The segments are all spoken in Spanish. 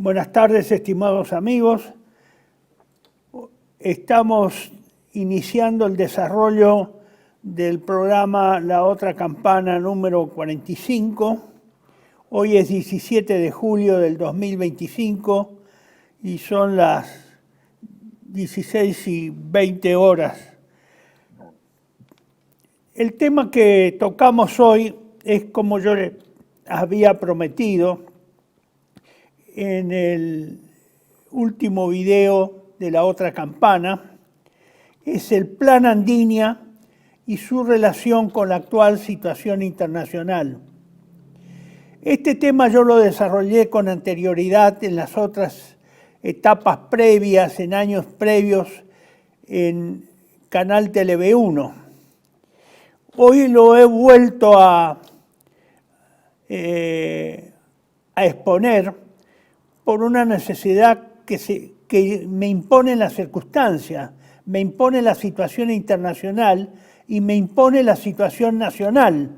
Buenas tardes, estimados amigos. Estamos iniciando el desarrollo del programa La Otra Campana número 45. Hoy es 17 de julio del 2025 y son las 16:20. El tema que tocamos hoy es, como yo les había prometido en el último video de La Otra Campana, es el Plan Andinia y su relación con la actual situación internacional. Este tema yo lo desarrollé con anterioridad en las otras etapas previas, en años previos, en Canal TV1. Hoy lo he vuelto a exponer por una necesidad que me impone la circunstancia, me impone la situación internacional y me impone la situación nacional.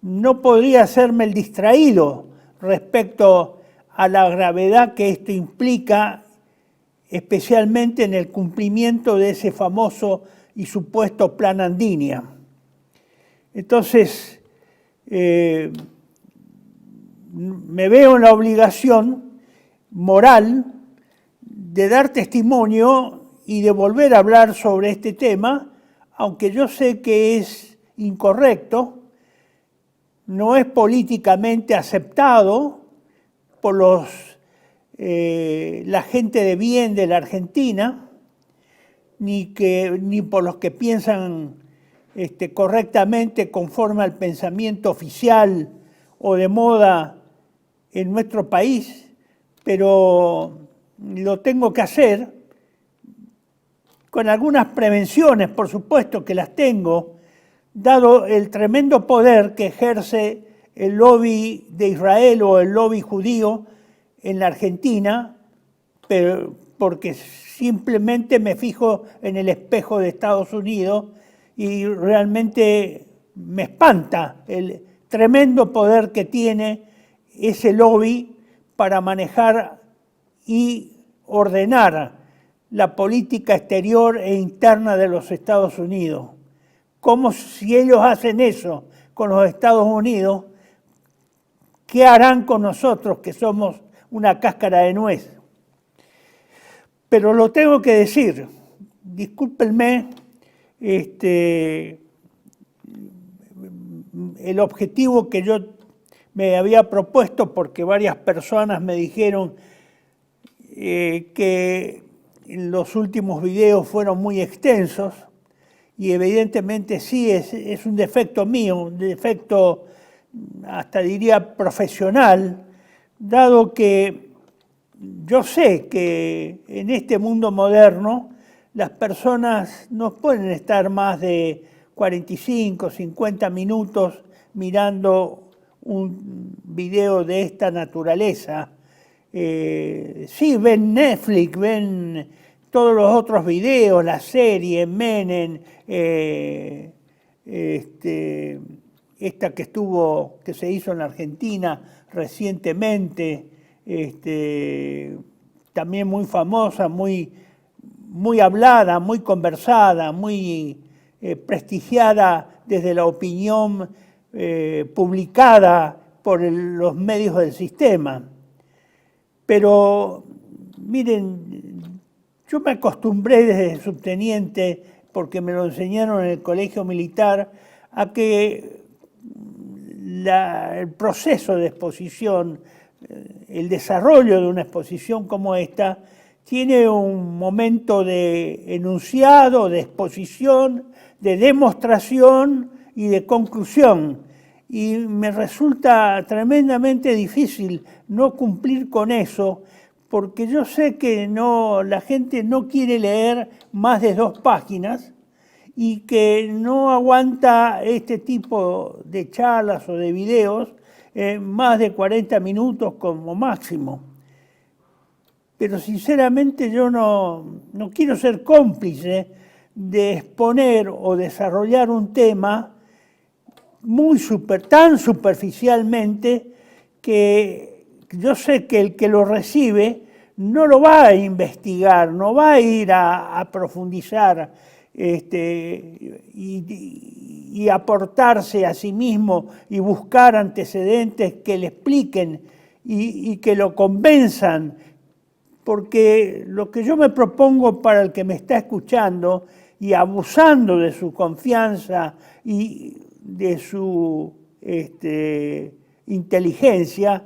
No podría hacerme el distraído respecto a la gravedad que esto implica, especialmente en el cumplimiento de ese famoso y supuesto Plan Andinia. Entonces, me veo en la obligación moral de dar testimonio y de volver a hablar sobre este tema, aunque yo sé que es incorrecto, no es políticamente aceptado por la gente de bien de la Argentina, ni por los que piensan correctamente conforme al pensamiento oficial o de moda en nuestro país, pero lo tengo que hacer con algunas prevenciones, por supuesto que las tengo, dado el tremendo poder que ejerce el lobby de Israel o el lobby judío en la Argentina, pero porque simplemente me fijo en el espejo de Estados Unidos y realmente me espanta el tremendo poder que tiene ese lobby para manejar y ordenar la política exterior e interna de los Estados Unidos. Como si ellos hacen eso con los Estados Unidos, ¿qué harán con nosotros que somos una cáscara de nuez? Pero lo tengo que decir, discúlpenme, el objetivo que yo me había propuesto, porque varias personas me dijeron que los últimos videos fueron muy extensos, y evidentemente sí, es un defecto mío, un defecto hasta diría profesional, dado que yo sé que en este mundo moderno las personas no pueden estar más de 45, 50 minutos mirando un video de esta naturaleza. Sí, ven Netflix, ven todos los otros videos, la serie, Menem, esta que se hizo en la Argentina recientemente, también muy famosa, muy hablada, muy conversada, muy prestigiada desde la opinión publicada por los medios del sistema. Pero, miren, yo me acostumbré desde subteniente, porque me lo enseñaron en el colegio militar, a que el proceso de exposición, el desarrollo de una exposición como esta, tiene un momento de enunciado, de exposición, de demostración y de conclusión. Y me resulta tremendamente difícil no cumplir con eso, porque yo sé que la gente no quiere leer más de 2 páginas y que no aguanta este tipo de charlas o de videos más de 40 minutos como máximo. Pero sinceramente yo no quiero ser cómplice de exponer o desarrollar un tema tan superficialmente que yo sé que el que lo recibe no lo va a investigar, no va a ir a profundizar y aportarse a sí mismo y buscar antecedentes que le expliquen y que lo convenzan, porque lo que yo me propongo para el que me está escuchando y abusando de su confianza y de su inteligencia,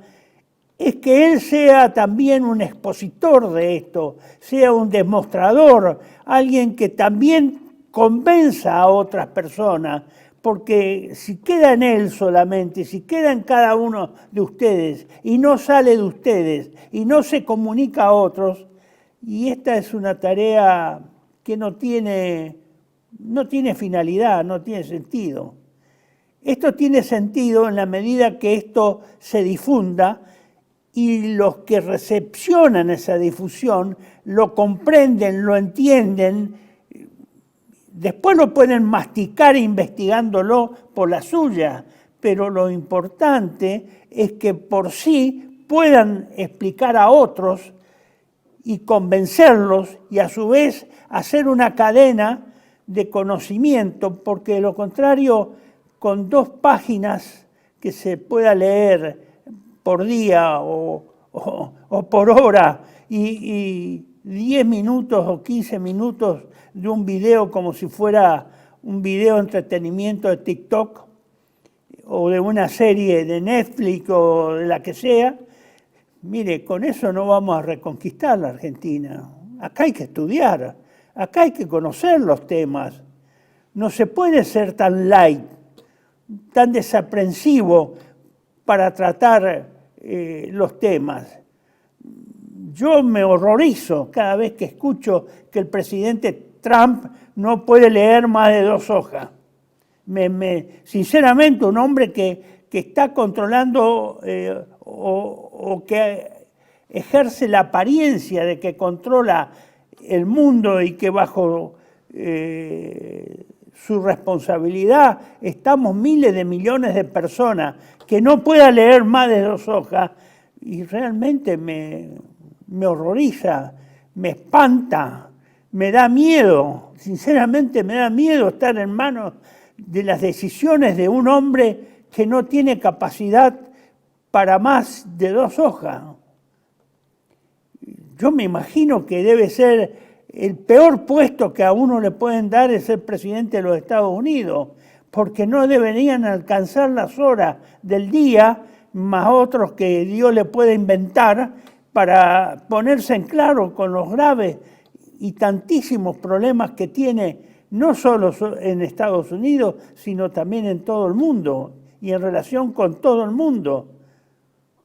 es que él sea también un expositor de esto, sea un demostrador, alguien que también convenza a otras personas, porque si queda en él solamente, si queda en cada uno de ustedes y no sale de ustedes y no se comunica a otros, y esta es una tarea que no tiene finalidad, no tiene sentido. Esto tiene sentido en la medida que esto se difunda y los que recepcionan esa difusión lo comprenden, lo entienden, después lo pueden masticar investigándolo por la suya, pero lo importante es que por sí puedan explicar a otros y convencerlos y a su vez hacer una cadena de conocimiento, porque de lo contrario, con 2 páginas que se pueda leer por día o por hora y 10 minutos o 15 minutos de un video como si fuera un video de entretenimiento de TikTok o de una serie de Netflix o de la que sea, mire, con eso no vamos a reconquistar la Argentina. Acá hay que estudiar, acá hay que conocer los temas. No se puede ser tan light, tan desaprensivo para tratar los temas. Yo me horrorizo cada vez que escucho que el presidente Trump no puede leer más de 2 hojas. Sinceramente, un hombre que está controlando o que ejerce la apariencia de que controla el mundo y que bajo su responsabilidad estamos miles de millones de personas, que no pueda leer más de 2 hojas, y realmente me horroriza, me espanta, me da miedo, sinceramente me da miedo estar en manos de las decisiones de un hombre que no tiene capacidad para más de 2 hojas. Yo me imagino que debe ser el peor puesto que a uno le pueden dar es ser presidente de los Estados Unidos, porque no deberían alcanzar las horas del día, más otros que Dios le puede inventar, para ponerse en claro con los graves y tantísimos problemas que tiene, no solo en Estados Unidos, sino también en todo el mundo, y en relación con todo el mundo.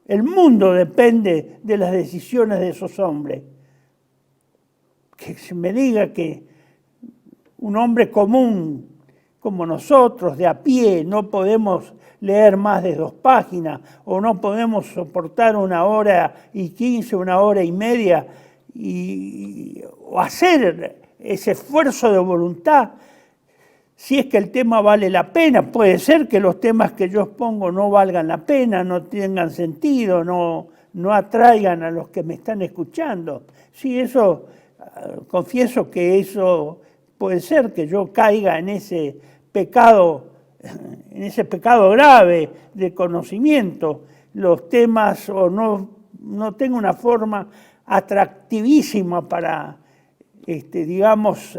El mundo depende de las decisiones de esos hombres. Que se me diga que un hombre común como nosotros, de a pie, no podemos leer más de 2 páginas o no podemos soportar 1 hora y 15, 1 hora y media o hacer ese esfuerzo de voluntad. Si es que el tema vale la pena, puede ser que los temas que yo expongo no valgan la pena, no tengan sentido, no atraigan a los que me están escuchando. Sí, eso, confieso que eso puede ser que yo caiga en ese pecado grave de conocimiento. Los temas o no tengo una forma atractivísima para, digamos,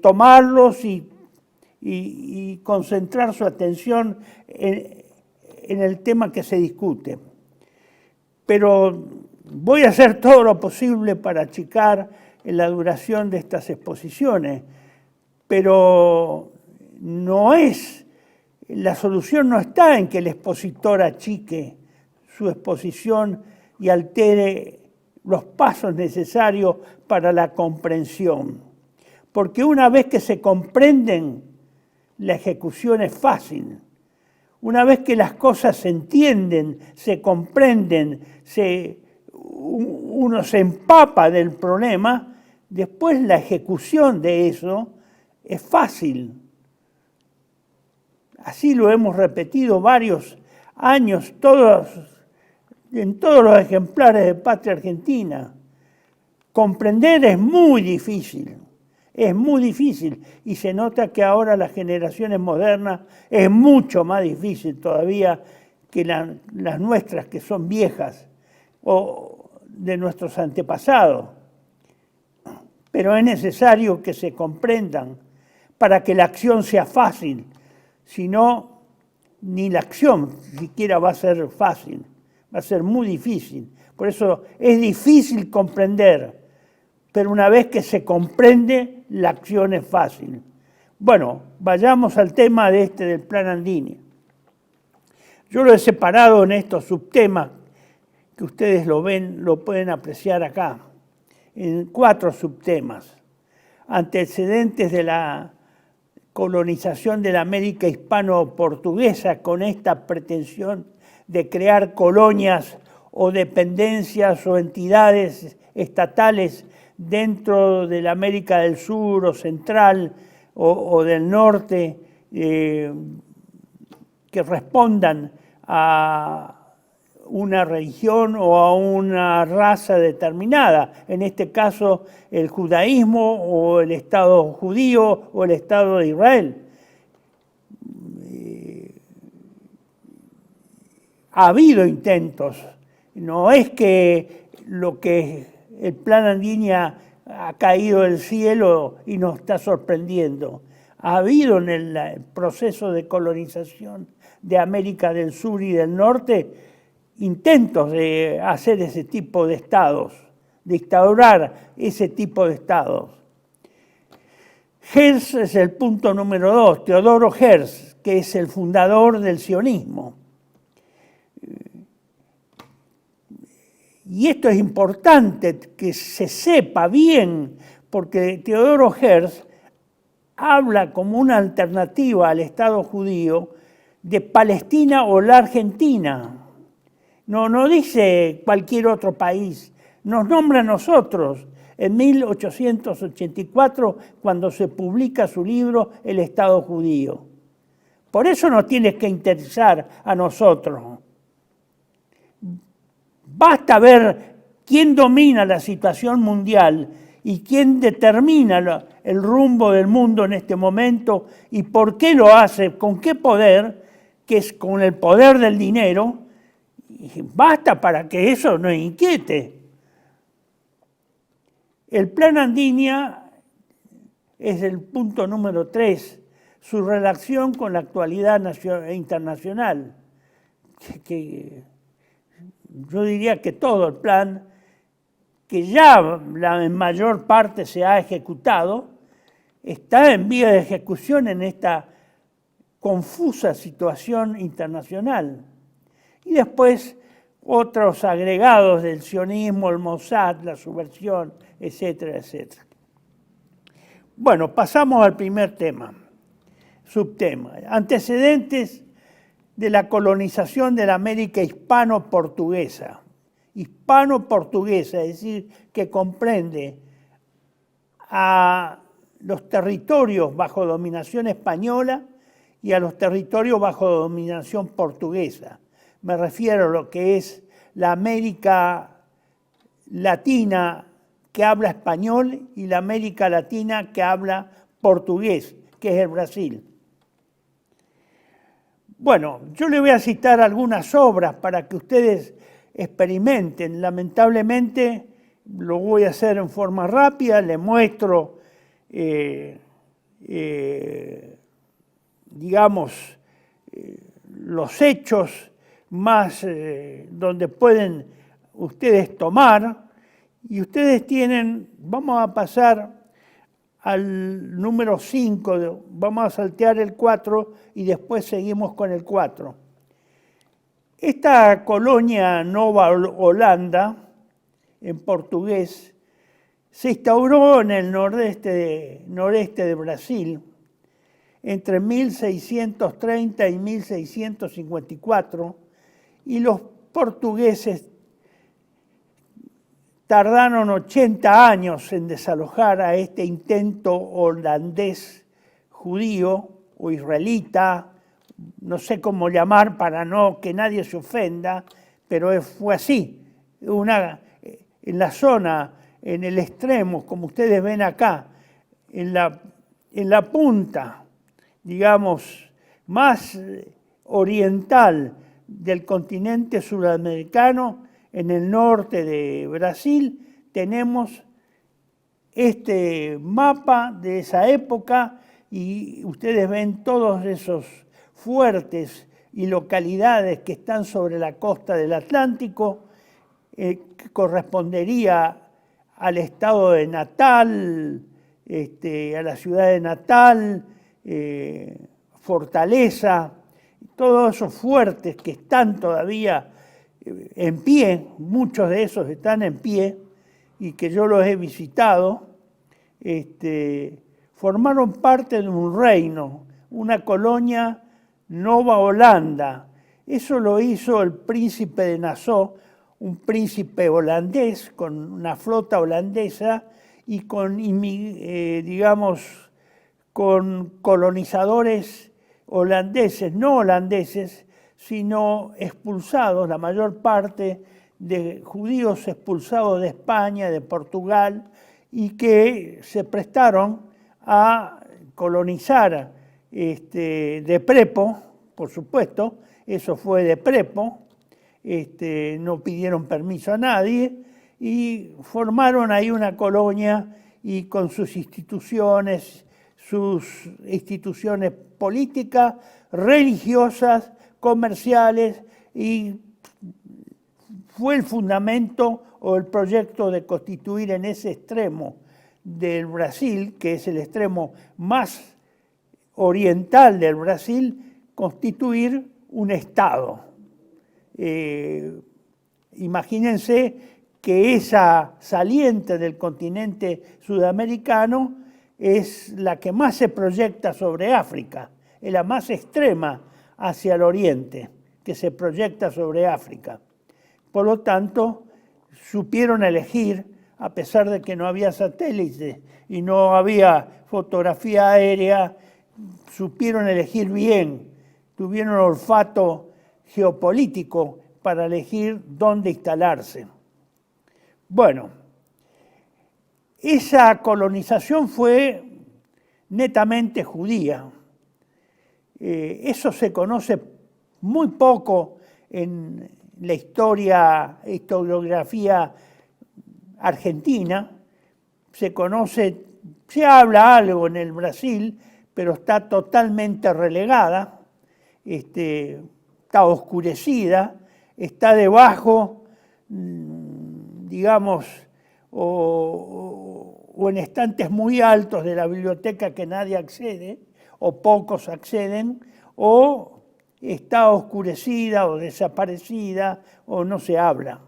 tomarlos y concentrar su atención en el tema que se discute. Pero voy a hacer todo lo posible para achicar la duración de estas exposiciones, pero la solución no está en que el expositor achique su exposición y altere los pasos necesarios para la comprensión. Porque una vez que se comprenden, la ejecución es fácil. Una vez que las cosas se entienden, se comprenden, uno se empapa del problema, después la ejecución de eso es fácil. Así lo hemos repetido varios años, todos en todos los ejemplares de Patria Argentina. Comprender es muy difícil, y se nota que ahora las generaciones modernas es mucho más difícil todavía que las nuestras, que son viejas, o de nuestros antepasados. Pero es necesario que se comprendan para que la acción sea fácil, si no, ni la acción siquiera va a ser fácil, va a ser muy difícil. Por eso es difícil comprender, pero una vez que se comprende, la acción es fácil. Bueno, vayamos al tema del Plan Andini. Yo lo he separado en estos subtemas, que ustedes lo ven, lo pueden apreciar acá, en 4 subtemas. Antecedentes de la colonización de la América hispano-portuguesa con esta pretensión de crear colonias o dependencias o entidades estatales dentro de la América del Sur o Central o del Norte que respondan a una religión o a una raza determinada, en este caso el judaísmo o el Estado judío o el Estado de Israel. Ha habido intentos, no es que lo que el Plan Andini ha caído del cielo y nos está sorprendiendo. Ha habido en el proceso de colonización de América del Sur y del Norte intentos de hacer ese tipo de estados, de instaurar ese tipo de estados. Herz es el punto número 2, Teodoro Herz, que es el fundador del sionismo. Y esto es importante que se sepa bien, porque Teodoro Herz habla como una alternativa al Estado judío de Palestina o la Argentina. No dice cualquier otro país, nos nombra a nosotros en 1884 cuando se publica su libro El Estado Judío. Por eso nos tiene que interesar a nosotros. Basta ver quién domina la situación mundial y quién determina el rumbo del mundo en este momento y por qué lo hace, con qué poder, que es con el poder del dinero. Basta para que eso nos inquiete. El Plan Andini es el punto número 3, su relación con la actualidad internacional. Que yo diría que todo el plan, que ya la mayor parte se ha ejecutado, está en vía de ejecución en esta confusa situación internacional. Y después otros agregados del sionismo, el Mossad, la subversión, etcétera, etcétera. Bueno, pasamos al primer tema, subtema. Antecedentes de la colonización de la América hispano-portuguesa. Hispano-portuguesa, es decir, que comprende a los territorios bajo dominación española y a los territorios bajo dominación portuguesa. Me refiero a lo que es la América Latina que habla español y la América Latina que habla portugués, que es el Brasil. Bueno, yo le voy a citar algunas obras para que ustedes experimenten. Lamentablemente lo voy a hacer en forma rápida, le muestro, digamos, los hechos más donde pueden ustedes tomar, y ustedes tienen, vamos a pasar al número 5, vamos a saltear el 4 y después seguimos con el 4. Esta colonia Nova Holanda, en portugués, se instauró en el noreste de Brasil entre 1630 y 1654, y los portugueses tardaron 80 años en desalojar a este intento holandés judío o israelita, no sé cómo llamar para no que nadie se ofenda, pero fue así. En la zona, en el extremo, como ustedes ven acá, en la punta, digamos, más oriental del continente sudamericano, en el norte de Brasil, tenemos este mapa de esa época y ustedes ven todos esos fuertes y localidades que están sobre la costa del Atlántico, que correspondería al estado de Natal, a la ciudad de Natal, Fortaleza, todos esos fuertes que están todavía en pie, muchos de esos están en pie y que yo los he visitado, formaron parte de un reino, una colonia Nova Holanda. Eso lo hizo el príncipe de Nassau, un príncipe holandés con una flota holandesa y con, digamos, con colonizadores holandeses, no holandeses, sino expulsados, la mayor parte de judíos expulsados de España, de Portugal, y que se prestaron a colonizar de prepo, por supuesto, eso fue de prepo, no pidieron permiso a nadie y formaron ahí una colonia y con sus instituciones políticas, religiosas, comerciales, y fue el fundamento o el proyecto de constituir en ese extremo del Brasil, que es el extremo más oriental del Brasil, constituir un Estado. Imagínense que esa saliente del continente sudamericano es la que más se proyecta sobre África, es la más extrema hacia el oriente, que se proyecta sobre África. Por lo tanto, supieron elegir, a pesar de que no había satélites y no había fotografía aérea, supieron elegir bien, tuvieron olfato geopolítico para elegir dónde instalarse. Bueno, esa colonización fue netamente judía. Eso se conoce muy poco en la historiografía argentina. Se habla algo en el Brasil, pero está totalmente relegada, está oscurecida, está debajo, digamos, o en estantes muy altos de la biblioteca que nadie accede, o pocos acceden, o está oscurecida o desaparecida, o no se habla.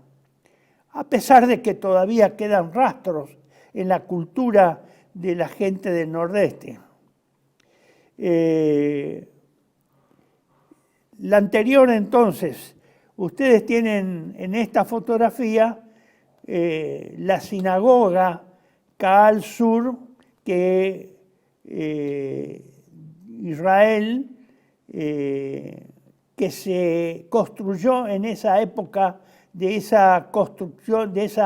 A pesar de que todavía quedan rastros en la cultura de la gente del Nordeste. La anterior, entonces, ustedes tienen en esta fotografía la sinagoga Kaal Sur, que Israel, que se construyó en esa época de esa construcción, de ese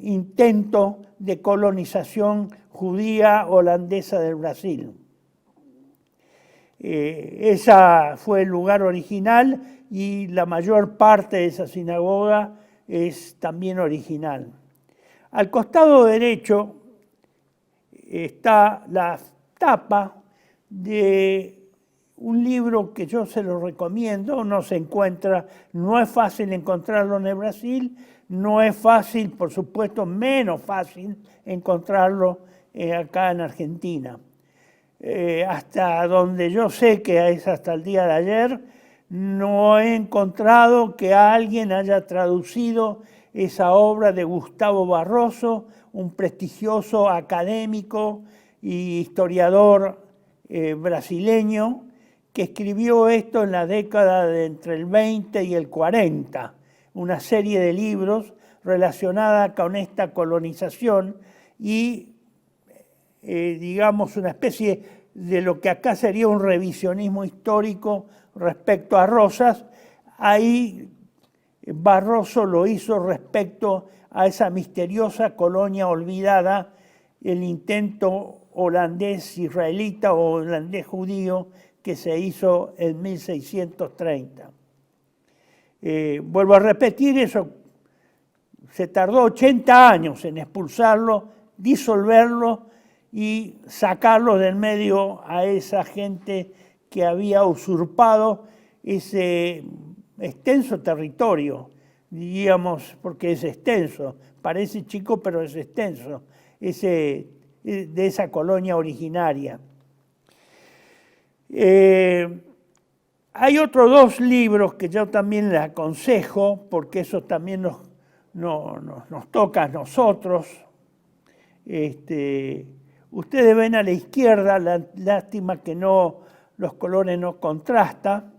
intento de colonización judía holandesa del Brasil. Ese fue el lugar original y la mayor parte de esa sinagoga es también original. Al costado derecho está la tapa de un libro que yo se lo recomiendo, no se encuentra, no es fácil encontrarlo en el Brasil, no es fácil, por supuesto, menos fácil encontrarlo acá en Argentina. Hasta donde yo sé que es hasta el día de ayer, no he encontrado que alguien haya traducido esa obra de Gustavo Barroso, un prestigioso académico y historiador brasileño, que escribió esto en la década de entre el 20 y el 40, una serie de libros relacionada con esta colonización y, digamos, una especie de lo que acá sería un revisionismo histórico respecto a Rosas. Ahí Barroso lo hizo respecto a esa misteriosa colonia olvidada, el intento holandés-israelita o holandés-judío que se hizo en 1630. Vuelvo a repetir, eso se tardó 80 años en expulsarlo, disolverlo y sacarlo del medio a esa gente que había usurpado ese extenso territorio, diríamos, porque es extenso, parece chico pero es extenso, de esa colonia originaria. Hay otros dos libros que yo también les aconsejo, porque eso también nos toca a nosotros. Ustedes ven a la izquierda, lástima que los colores no contrastan.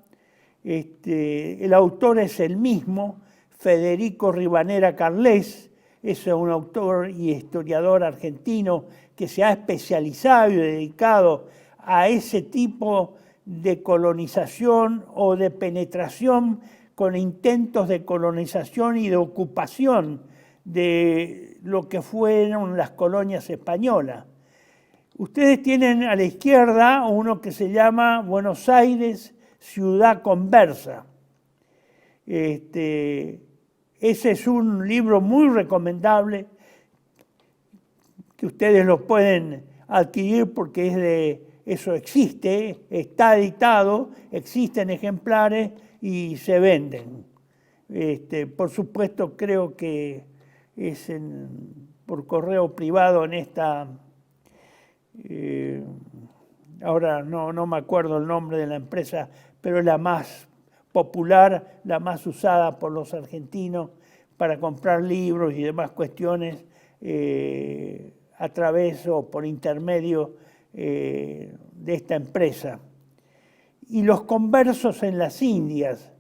El autor es el mismo, Federico Rivanera Carles, es un autor y historiador argentino que se ha especializado y dedicado a ese tipo de colonización o de penetración con intentos de colonización y de ocupación de lo que fueron las colonias españolas. Ustedes tienen a la izquierda uno que se llama Buenos Aires, Ciudad Conversa. Ese es un libro muy recomendable que ustedes lo pueden adquirir porque eso existe, está editado, existen ejemplares y se venden. Por supuesto, creo que es por correo privado en esta... ahora no me acuerdo el nombre de la empresa, pero es la más popular, la más usada por los argentinos para comprar libros y demás cuestiones a través o por intermedio de esta empresa. Y Los conversos en las Indias,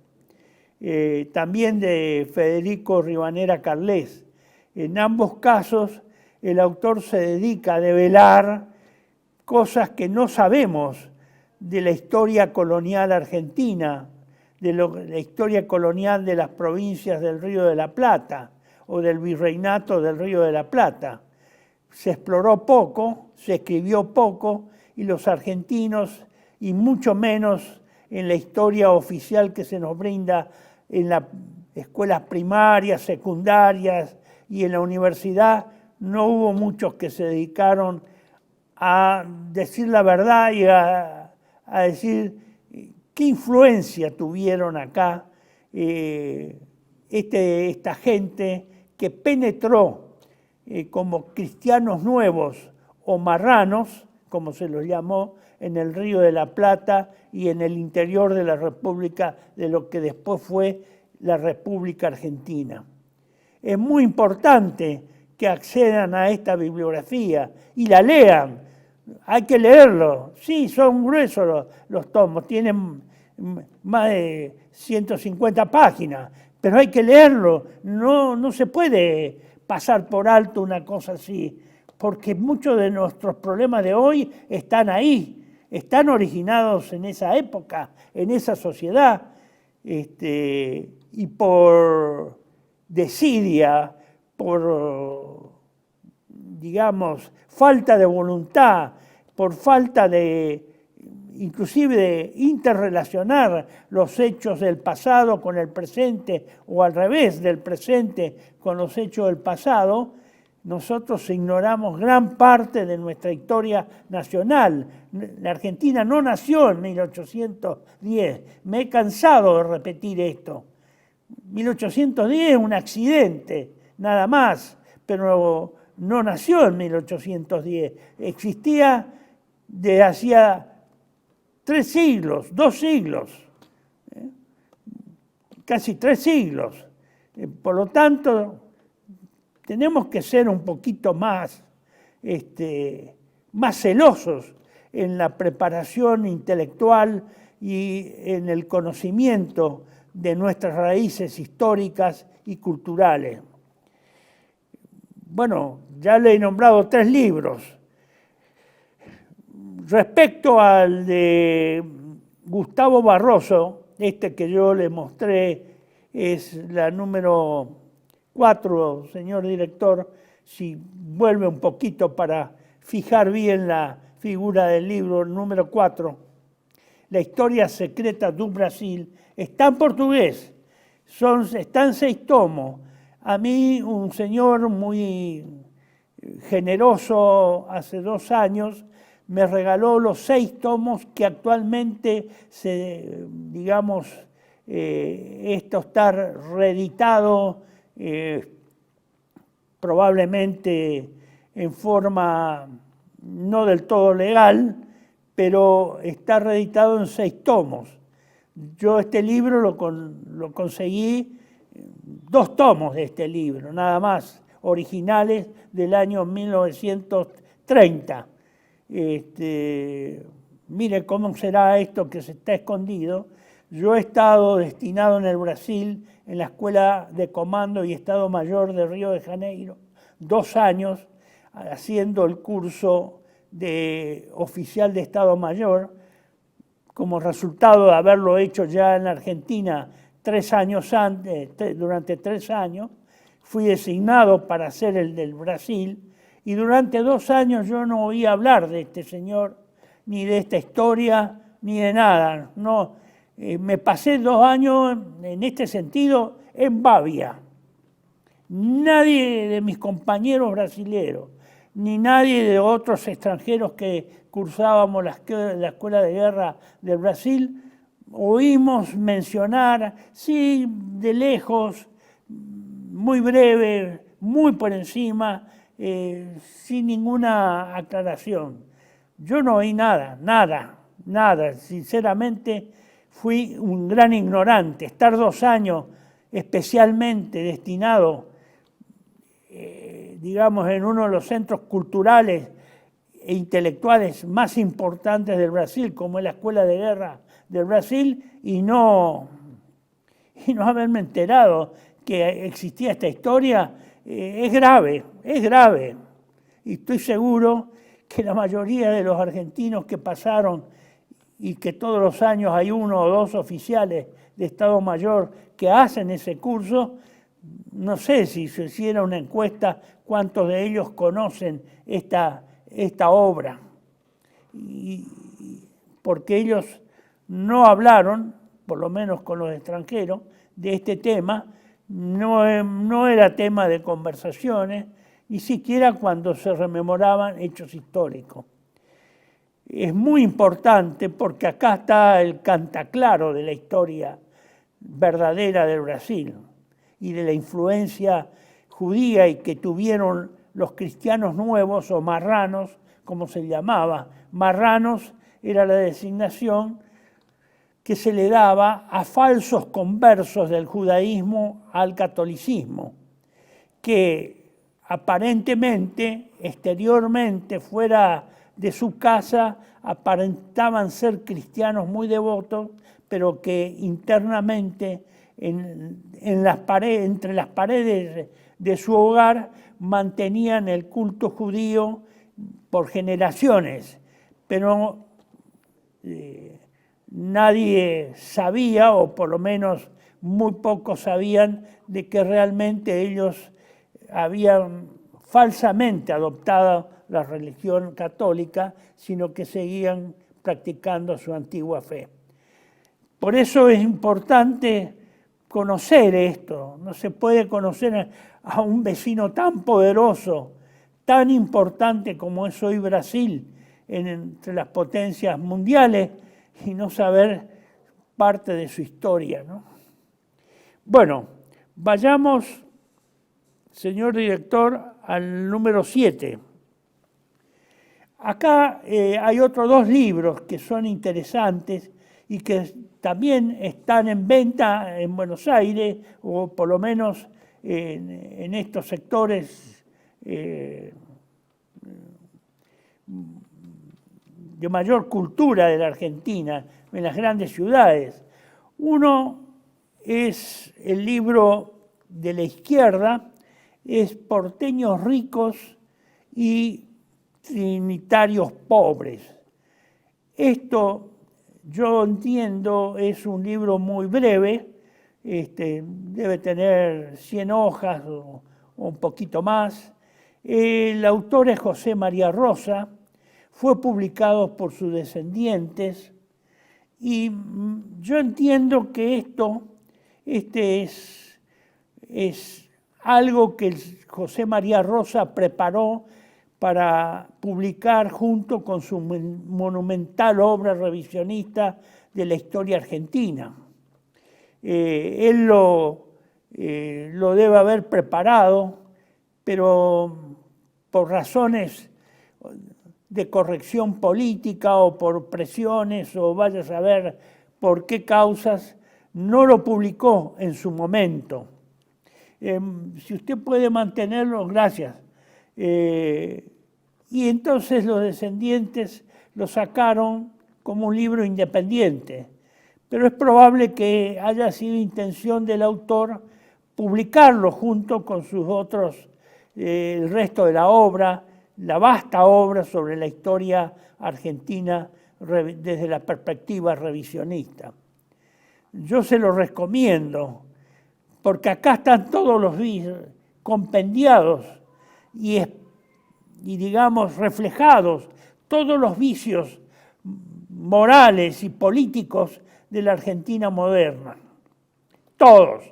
también de Federico Rivanera Carles. En ambos casos, el autor se dedica a develar cosas que no sabemos de la historia colonial argentina, de la historia colonial de las provincias del Río de la Plata o del virreinato del Río de la Plata. Se exploró poco, se escribió poco y los argentinos, y mucho menos en la historia oficial que se nos brinda en las escuelas primarias, secundarias y en la universidad, no hubo muchos que se dedicaron a decir la verdad y a decir qué influencia tuvieron acá esta gente que penetró como cristianos nuevos o marranos, como se los llamó, en el Río de la Plata y en el interior de la República, de lo que después fue la República Argentina. Es muy importante que accedan a esta bibliografía y la lean. Hay que leerlo. Sí, son gruesos los tomos, tienen más de 150 páginas, pero hay que leerlo. No se puede pasar por alto una cosa así, porque muchos de nuestros problemas de hoy están ahí, están originados en esa época, en esa sociedad, y por desidia, por, digamos, falta de voluntad, por falta inclusive de interrelacionar los hechos del pasado con el presente o al revés, del presente con los hechos del pasado, nosotros ignoramos gran parte de nuestra historia nacional. La Argentina no nació en 1810. Me he cansado de repetir esto. 1810 es un accidente, nada más, pero no nació en 1810. Existía desde hacía 3 siglos, 2 siglos, casi 3 siglos. Por lo tanto, tenemos que ser un poquito más celosos en la preparación intelectual y en el conocimiento de nuestras raíces históricas y culturales. Bueno, ya le he nombrado 3 libros. Respecto al de Gustavo Barroso, que yo le mostré es la número 4, señor director, si vuelve un poquito para fijar bien la figura del libro, número 4. La historia secreta do Brasil, está en portugués, están 6 tomos. A mí un señor muy generoso hace 2 años me regaló los 6 tomos que actualmente esto está reeditado probablemente en forma no del todo legal, pero está reeditado en 6 tomos. Yo este libro lo conseguí, 2 tomos de este libro, nada más, originales del año 1930. Mire cómo será esto que se está escondido. Yo he estado destinado en el Brasil, en la Escuela de Comando y Estado Mayor de Río de Janeiro, 2 años, haciendo el curso de oficial de Estado Mayor. Como resultado de haberlo hecho ya en la Argentina 3 años antes, durante 3 años, fui designado para hacer el del Brasil, y durante 2 años yo no oí hablar de este señor, ni de esta historia, ni de nada. No, me pasé 2 años en este sentido en Babia. Nadie de mis compañeros brasileños, ni nadie de otros extranjeros que cursábamos la Escuela de Guerra del Brasil, oímos mencionar, sí, de lejos, muy breve, muy por encima, sin ninguna aclaración. Yo no oí nada, sinceramente fui un gran ignorante. Estar 2 años especialmente destinado, digamos, en uno de los centros culturales e intelectuales más importantes del Brasil, como es la Escuela de Guerra del Brasil, y no haberme enterado que existía esta historia, es grave. Y estoy seguro que la mayoría de los argentinos que pasaron, y que todos los años hay 1 o 2 oficiales de Estado Mayor que hacen ese curso, no sé si se hiciera una encuesta cuántos de ellos conocen esta obra. Porque ellos no hablaron, por lo menos con los extranjeros, de este tema, no era tema de conversaciones, ni siquiera cuando se rememoraban hechos históricos. Es muy importante porque acá está el cantaclaro de la historia verdadera del Brasil y de la influencia judía y que tuvieron los cristianos nuevos o marranos, como se llamaba. Marranos era la designación que se le daba a falsos conversos del judaísmo al catolicismo, que aparentemente, exteriormente, fuera de su casa, aparentaban ser cristianos muy devotos, pero que internamente entre las paredes de su hogar mantenían el culto judío por generaciones, pero nadie sabía, o por lo menos muy pocos sabían, de que realmente ellos habían falsamente adoptado la religión católica, sino que seguían practicando su antigua fe. Por eso es importante conocer esto. No se puede conocer a un vecino tan poderoso, tan importante como es hoy Brasil, entre las potencias mundiales, y no saber parte de su historia, ¿no? Bueno, vayamos, señor director, al número 7. Acá hay otros 2 libros que son interesantes y que también están en venta en Buenos Aires, o por lo menos en estos sectores de mayor cultura de la Argentina, en las grandes ciudades. Uno es el libro de la izquierda, es Porteños ricos y trinitarios pobres. Esto, yo entiendo, es un libro muy breve, debe tener 100 hojas o un poquito más. El autor es José María Rosa, fue publicado por sus descendientes y yo entiendo que esto es algo que José María Rosa preparó para publicar junto con su monumental obra revisionista de la historia argentina. Él lo debe haber preparado, pero por razones de corrección política o por presiones o vaya a saber por qué causas, no lo publicó en su momento. Si usted puede mantenerlo, gracias. Y entonces los descendientes lo sacaron como un libro independiente, pero es probable que haya sido intención del autor publicarlo junto con sus otros, el resto de la obra, la vasta obra sobre la historia argentina desde la perspectiva revisionista. Yo se lo recomiendo, porque acá están todos los compendiados y digamos, reflejados todos los vicios morales y políticos de la Argentina moderna. Todos.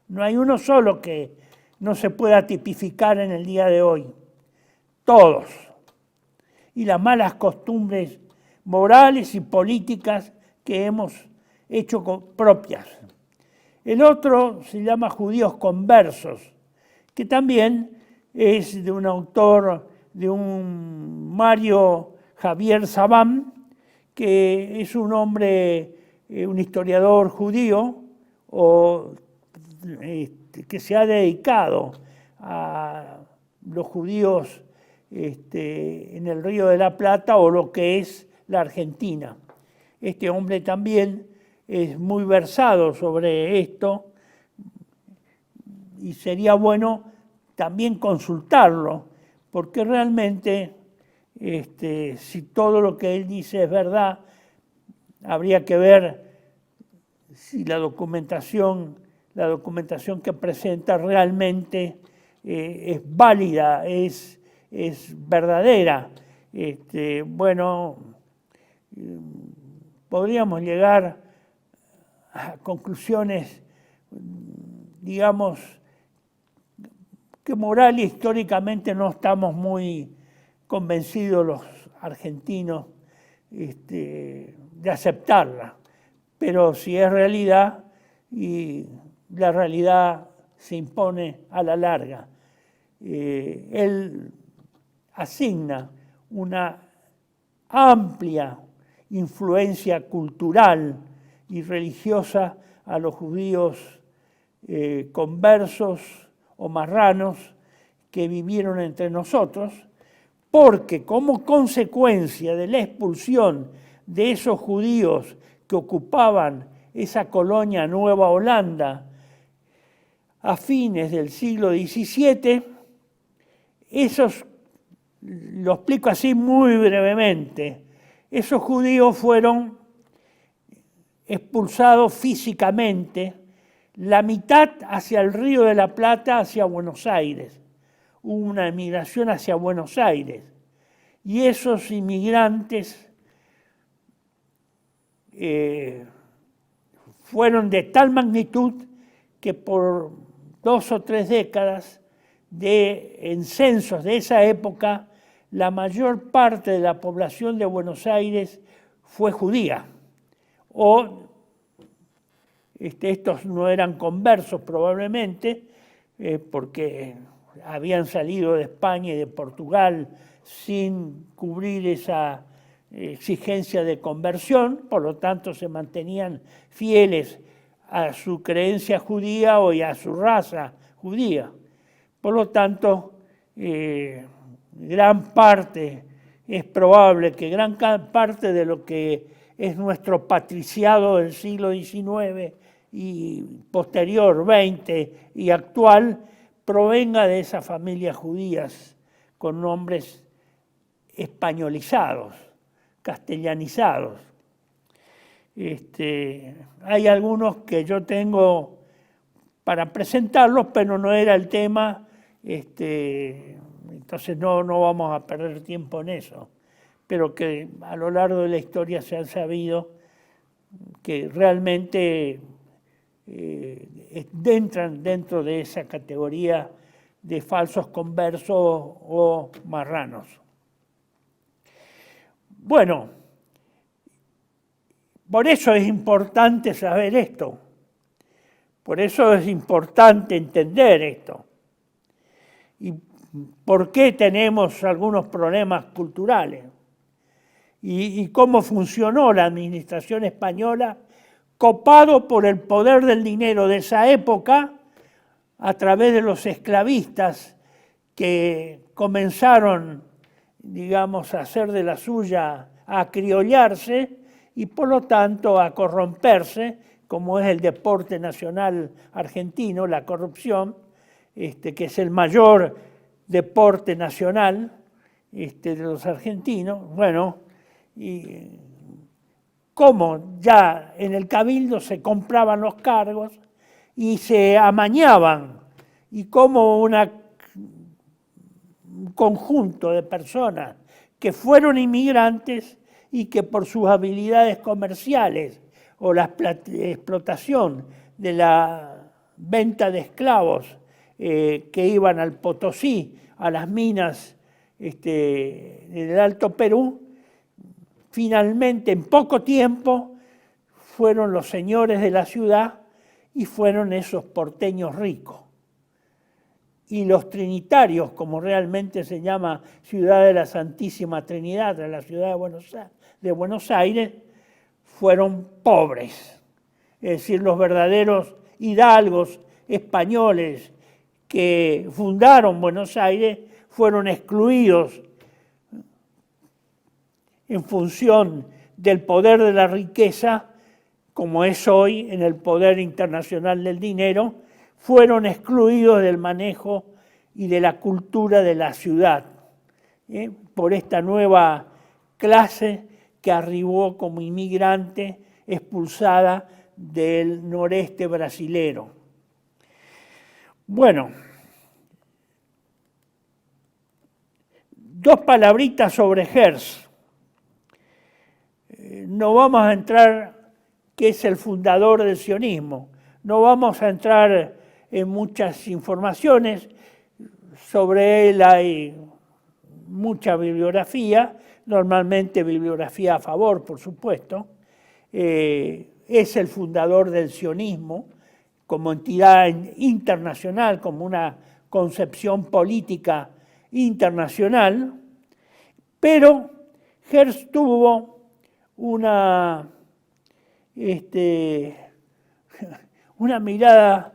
No hay uno solo que no se pueda tipificar en el día de hoy. Todos. Y las malas costumbres morales y políticas que hemos hecho propias. El otro se llama Judíos Conversos, que también es de un autor, de un Mario Javier Sabán, que es un hombre, un historiador judío, que se ha dedicado a los judíos en el Río de la Plata o lo que es la Argentina. Este hombre también es muy versado sobre esto y sería bueno también consultarlo, porque realmente si todo lo que él dice es verdad, habría que ver si la documentación que presenta realmente es válida, es verdadera. Bueno, podríamos llegar a conclusiones, digamos, que moral y históricamente no estamos muy convencidos los argentinos de aceptarla. Pero si es realidad, y la realidad se impone a la larga, él asigna una amplia influencia cultural y religiosa a los judíos conversos o marranos que vivieron entre nosotros, porque como consecuencia de la expulsión de esos judíos que ocupaban esa colonia Nueva Holanda a fines del siglo XVII, lo explico así muy brevemente, esos judíos fueron expulsados físicamente, la mitad hacia el Río de la Plata, hacia Buenos Aires. Hubo una emigración hacia Buenos Aires. Y esos inmigrantes fueron de tal magnitud que por 2 o 3 décadas en censos de esa época, la mayor parte de la población de Buenos Aires fue judía. Estos no eran conversos probablemente, porque habían salido de España y de Portugal sin cubrir esa exigencia de conversión, por lo tanto se mantenían fieles a su creencia judía o a su raza judía. Por lo tanto, gran parte, es probable que gran parte de lo que es nuestro patriciado del siglo XIX y posterior, XX y actual, provenga de esas familias judías con nombres españolizados, castellanizados. Hay algunos que yo tengo para presentarlos, pero no era el tema, entonces no vamos a perder tiempo en eso. Pero que a lo largo de la historia se han sabido que realmente entran dentro de esa categoría de falsos conversos o marranos. Bueno, por eso es importante saber esto, por eso es importante entender esto. ¿Y por qué tenemos algunos problemas culturales? Y cómo funcionó la administración española, copado por el poder del dinero de esa época, a través de los esclavistas que comenzaron, digamos, a hacer de la suya, a criollarse y por lo tanto a corromperse, como es el deporte nacional argentino, la corrupción, que es el mayor deporte nacional de los argentinos. Bueno, y cómo ya en el cabildo se compraban los cargos y se amañaban, y cómo un conjunto de personas que fueron inmigrantes y que por sus habilidades comerciales o la explotación de la venta de esclavos que iban al Potosí, a las minas del Alto Perú, finalmente en poco tiempo fueron los señores de la ciudad y fueron esos porteños ricos. Y los trinitarios, como realmente se llama Ciudad de la Santísima Trinidad, de la ciudad de Buenos Aires, fueron pobres. Es decir, los verdaderos hidalgos españoles que fundaron Buenos Aires fueron excluidos en función del poder de la riqueza, como es hoy en el poder internacional del dinero, fueron excluidos del manejo y de la cultura de la ciudad, por esta nueva clase que arribó como inmigrante expulsada del noreste brasilero. Bueno, dos palabritas sobre Herzl. No vamos a entrar, que es el fundador del sionismo, no vamos a entrar en muchas informaciones, sobre él hay mucha bibliografía, normalmente bibliografía a favor, por supuesto. Es el fundador del sionismo como entidad internacional, como una concepción política internacional, pero Herzl tuvo una mirada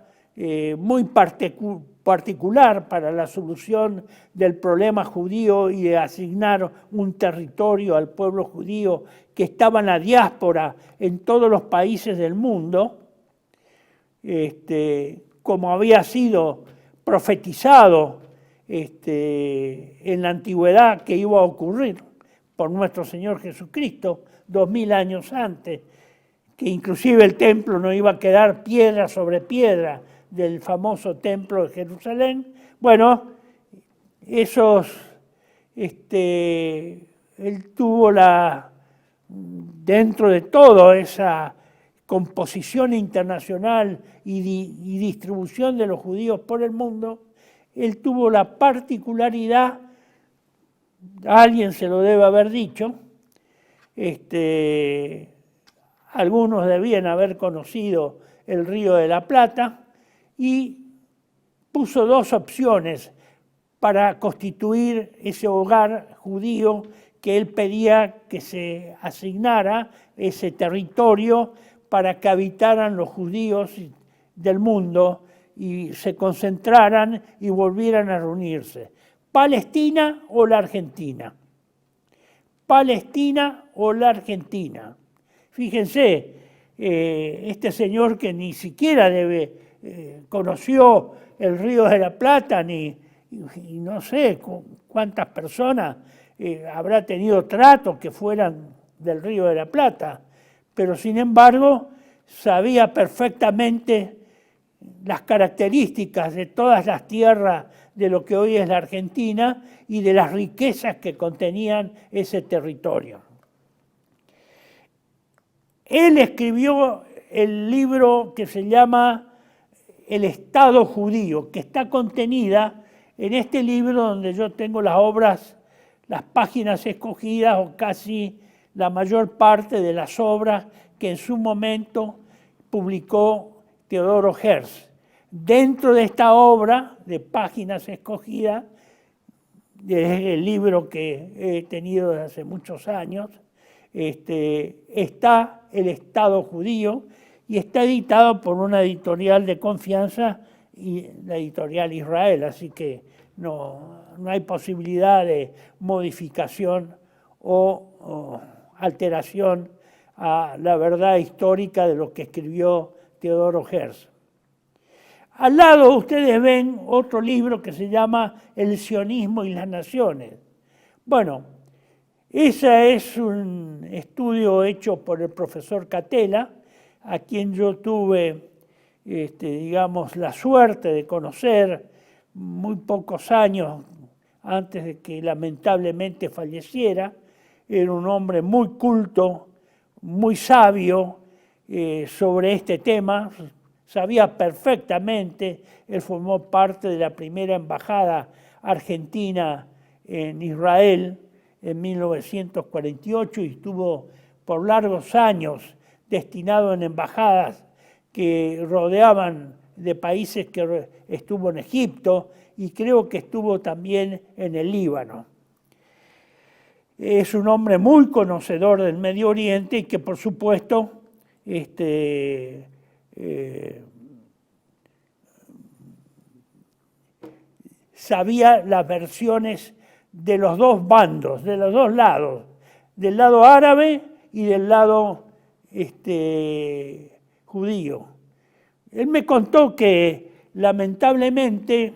muy particular para la solución del problema judío y de asignar un territorio al pueblo judío que estaba en la diáspora en todos los países del mundo, como había sido profetizado en la antigüedad que iba a ocurrir por nuestro Señor Jesucristo 2000 años antes, que inclusive el templo no iba a quedar piedra sobre piedra del famoso templo de Jerusalén. Bueno, él tuvo dentro de todo esa composición internacional y distribución de los judíos por el mundo, él tuvo la particularidad, alguien se lo debe haber dicho, algunos debían haber conocido el Río de la Plata, y puso dos opciones para constituir ese hogar judío que él pedía que se asignara, ese territorio, para que habitaran los judíos del mundo y se concentraran y volvieran a reunirse. ¿Palestina o la Argentina? Palestina o la Argentina. Fíjense, este señor que ni siquiera conoció el Río de la Plata, y no sé cuántas personas habrá tenido trato que fueran del Río de la Plata, pero sin embargo sabía perfectamente las características de todas las tierras de lo que hoy es la Argentina y de las riquezas que contenían ese territorio. Él escribió el libro que se llama El Estado Judío, que está contenida en este libro donde yo tengo las obras, las páginas escogidas o casi la mayor parte de las obras que en su momento publicó Teodoro Herz. Dentro de esta obra de páginas escogidas, el libro que he tenido desde hace muchos años, está El Estado Judío y está editado por una editorial de confianza, y la editorial Israel, así que no hay posibilidad de modificación o alteración a la verdad histórica de lo que escribió Teodoro Herz. Al lado ustedes ven otro libro que se llama El sionismo y las naciones. Bueno, ese es un estudio hecho por el profesor Catella, a quien yo tuve, digamos, la suerte de conocer muy pocos años antes de que lamentablemente falleciera. Era un hombre muy culto, muy sabio sobre este tema, sabía perfectamente, él formó parte de la primera embajada argentina en Israel en 1948 y estuvo por largos años destinado en embajadas que rodeaban de países, que estuvo en Egipto y creo que estuvo también en el Líbano. Es un hombre muy conocedor del Medio Oriente y que por supuesto sabía las versiones de los dos bandos, de los dos lados, del lado árabe y del lado judío. Él me contó que lamentablemente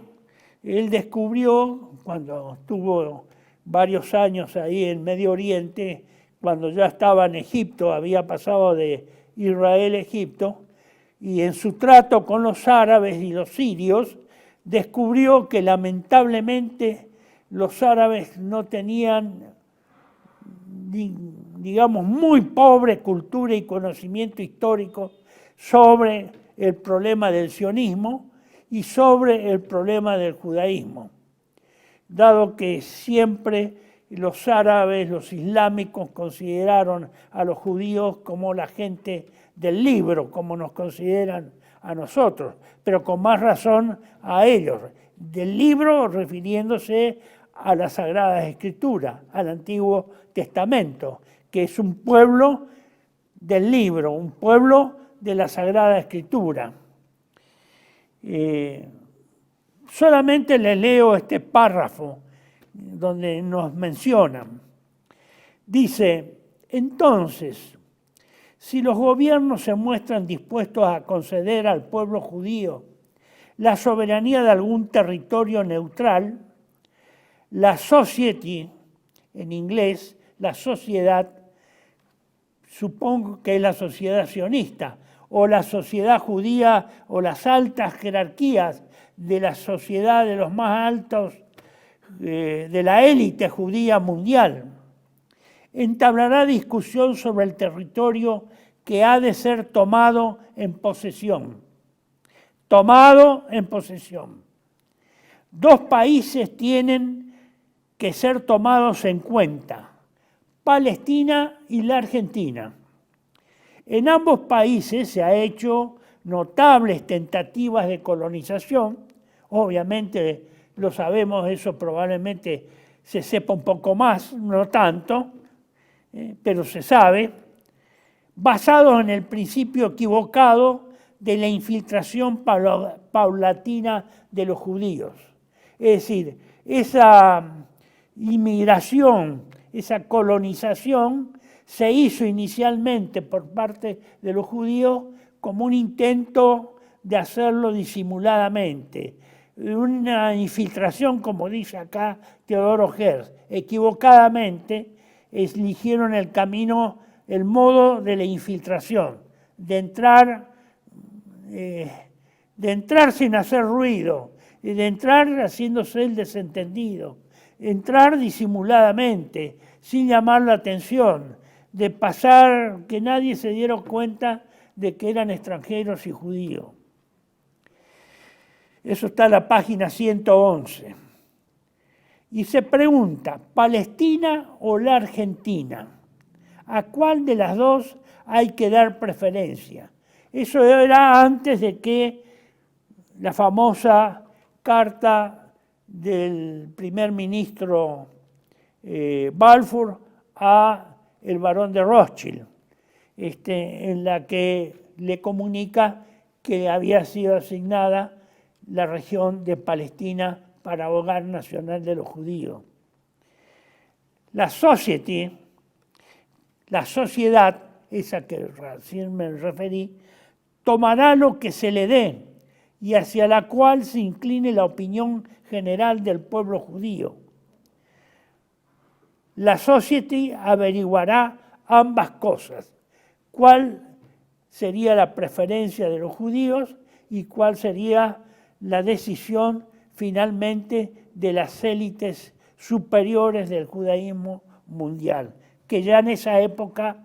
él descubrió, cuando estuvo varios años ahí en Medio Oriente, cuando ya estaba en Egipto, había pasado de Israel a Egipto, y en su trato con los árabes y los sirios, descubrió que lamentablemente los árabes no tenían, digamos, muy pobre cultura y conocimiento histórico sobre el problema del sionismo y sobre el problema del judaísmo, dado que siempre los árabes, los islámicos, consideraron a los judíos como la gente del libro, como nos consideran a nosotros, pero con más razón a ellos. Del libro refiriéndose a las Sagradas Escrituras, al Antiguo Testamento, que es un pueblo del libro, un pueblo de la Sagrada Escritura. Solamente les leo este párrafo donde nos mencionan. Dice, entonces, si los gobiernos se muestran dispuestos a conceder al pueblo judío la soberanía de algún territorio neutral, la society, en inglés, la sociedad, supongo que es la sociedad sionista, o la sociedad judía, o las altas jerarquías de la sociedad de los más altos, de la élite judía mundial, entablará discusión sobre el territorio que ha de ser tomado en posesión. Tomado en posesión. Dos países tienen que ser tomados en cuenta, Palestina y la Argentina. En ambos países se ha hecho notables tentativas de colonización, obviamente lo sabemos, eso probablemente se sepa un poco más, no tanto, pero se sabe, basados en el principio equivocado de la infiltración paulatina de los judíos. Es decir, esa inmigración, esa colonización se hizo inicialmente por parte de los judíos como un intento de hacerlo disimuladamente. Una infiltración, como dice acá Teodoro Herz, equivocadamente eligieron el camino, el modo de la infiltración, de entrar de entrar sin hacer ruido, y de entrar haciéndose el desentendido, entrar disimuladamente, sin llamar la atención, de pasar que nadie se diera cuenta de que eran extranjeros y judíos. Eso está en la página 111. Y se pregunta, ¿Palestina o la Argentina? ¿A cuál de las dos hay que dar preferencia? Eso era antes de que la famosa carta del primer ministro Balfour a el barón de Rothschild, en la que le comunica que había sido asignada la región de Palestina para hogar nacional de los judíos. La sociedad, esa que recién me referí, tomará lo que se le dé y hacia la cual se incline la opinión general del pueblo judío. La society averiguará ambas cosas, cuál sería la preferencia de los judíos y cuál sería la decisión finalmente de las élites superiores del judaísmo mundial, que ya en esa época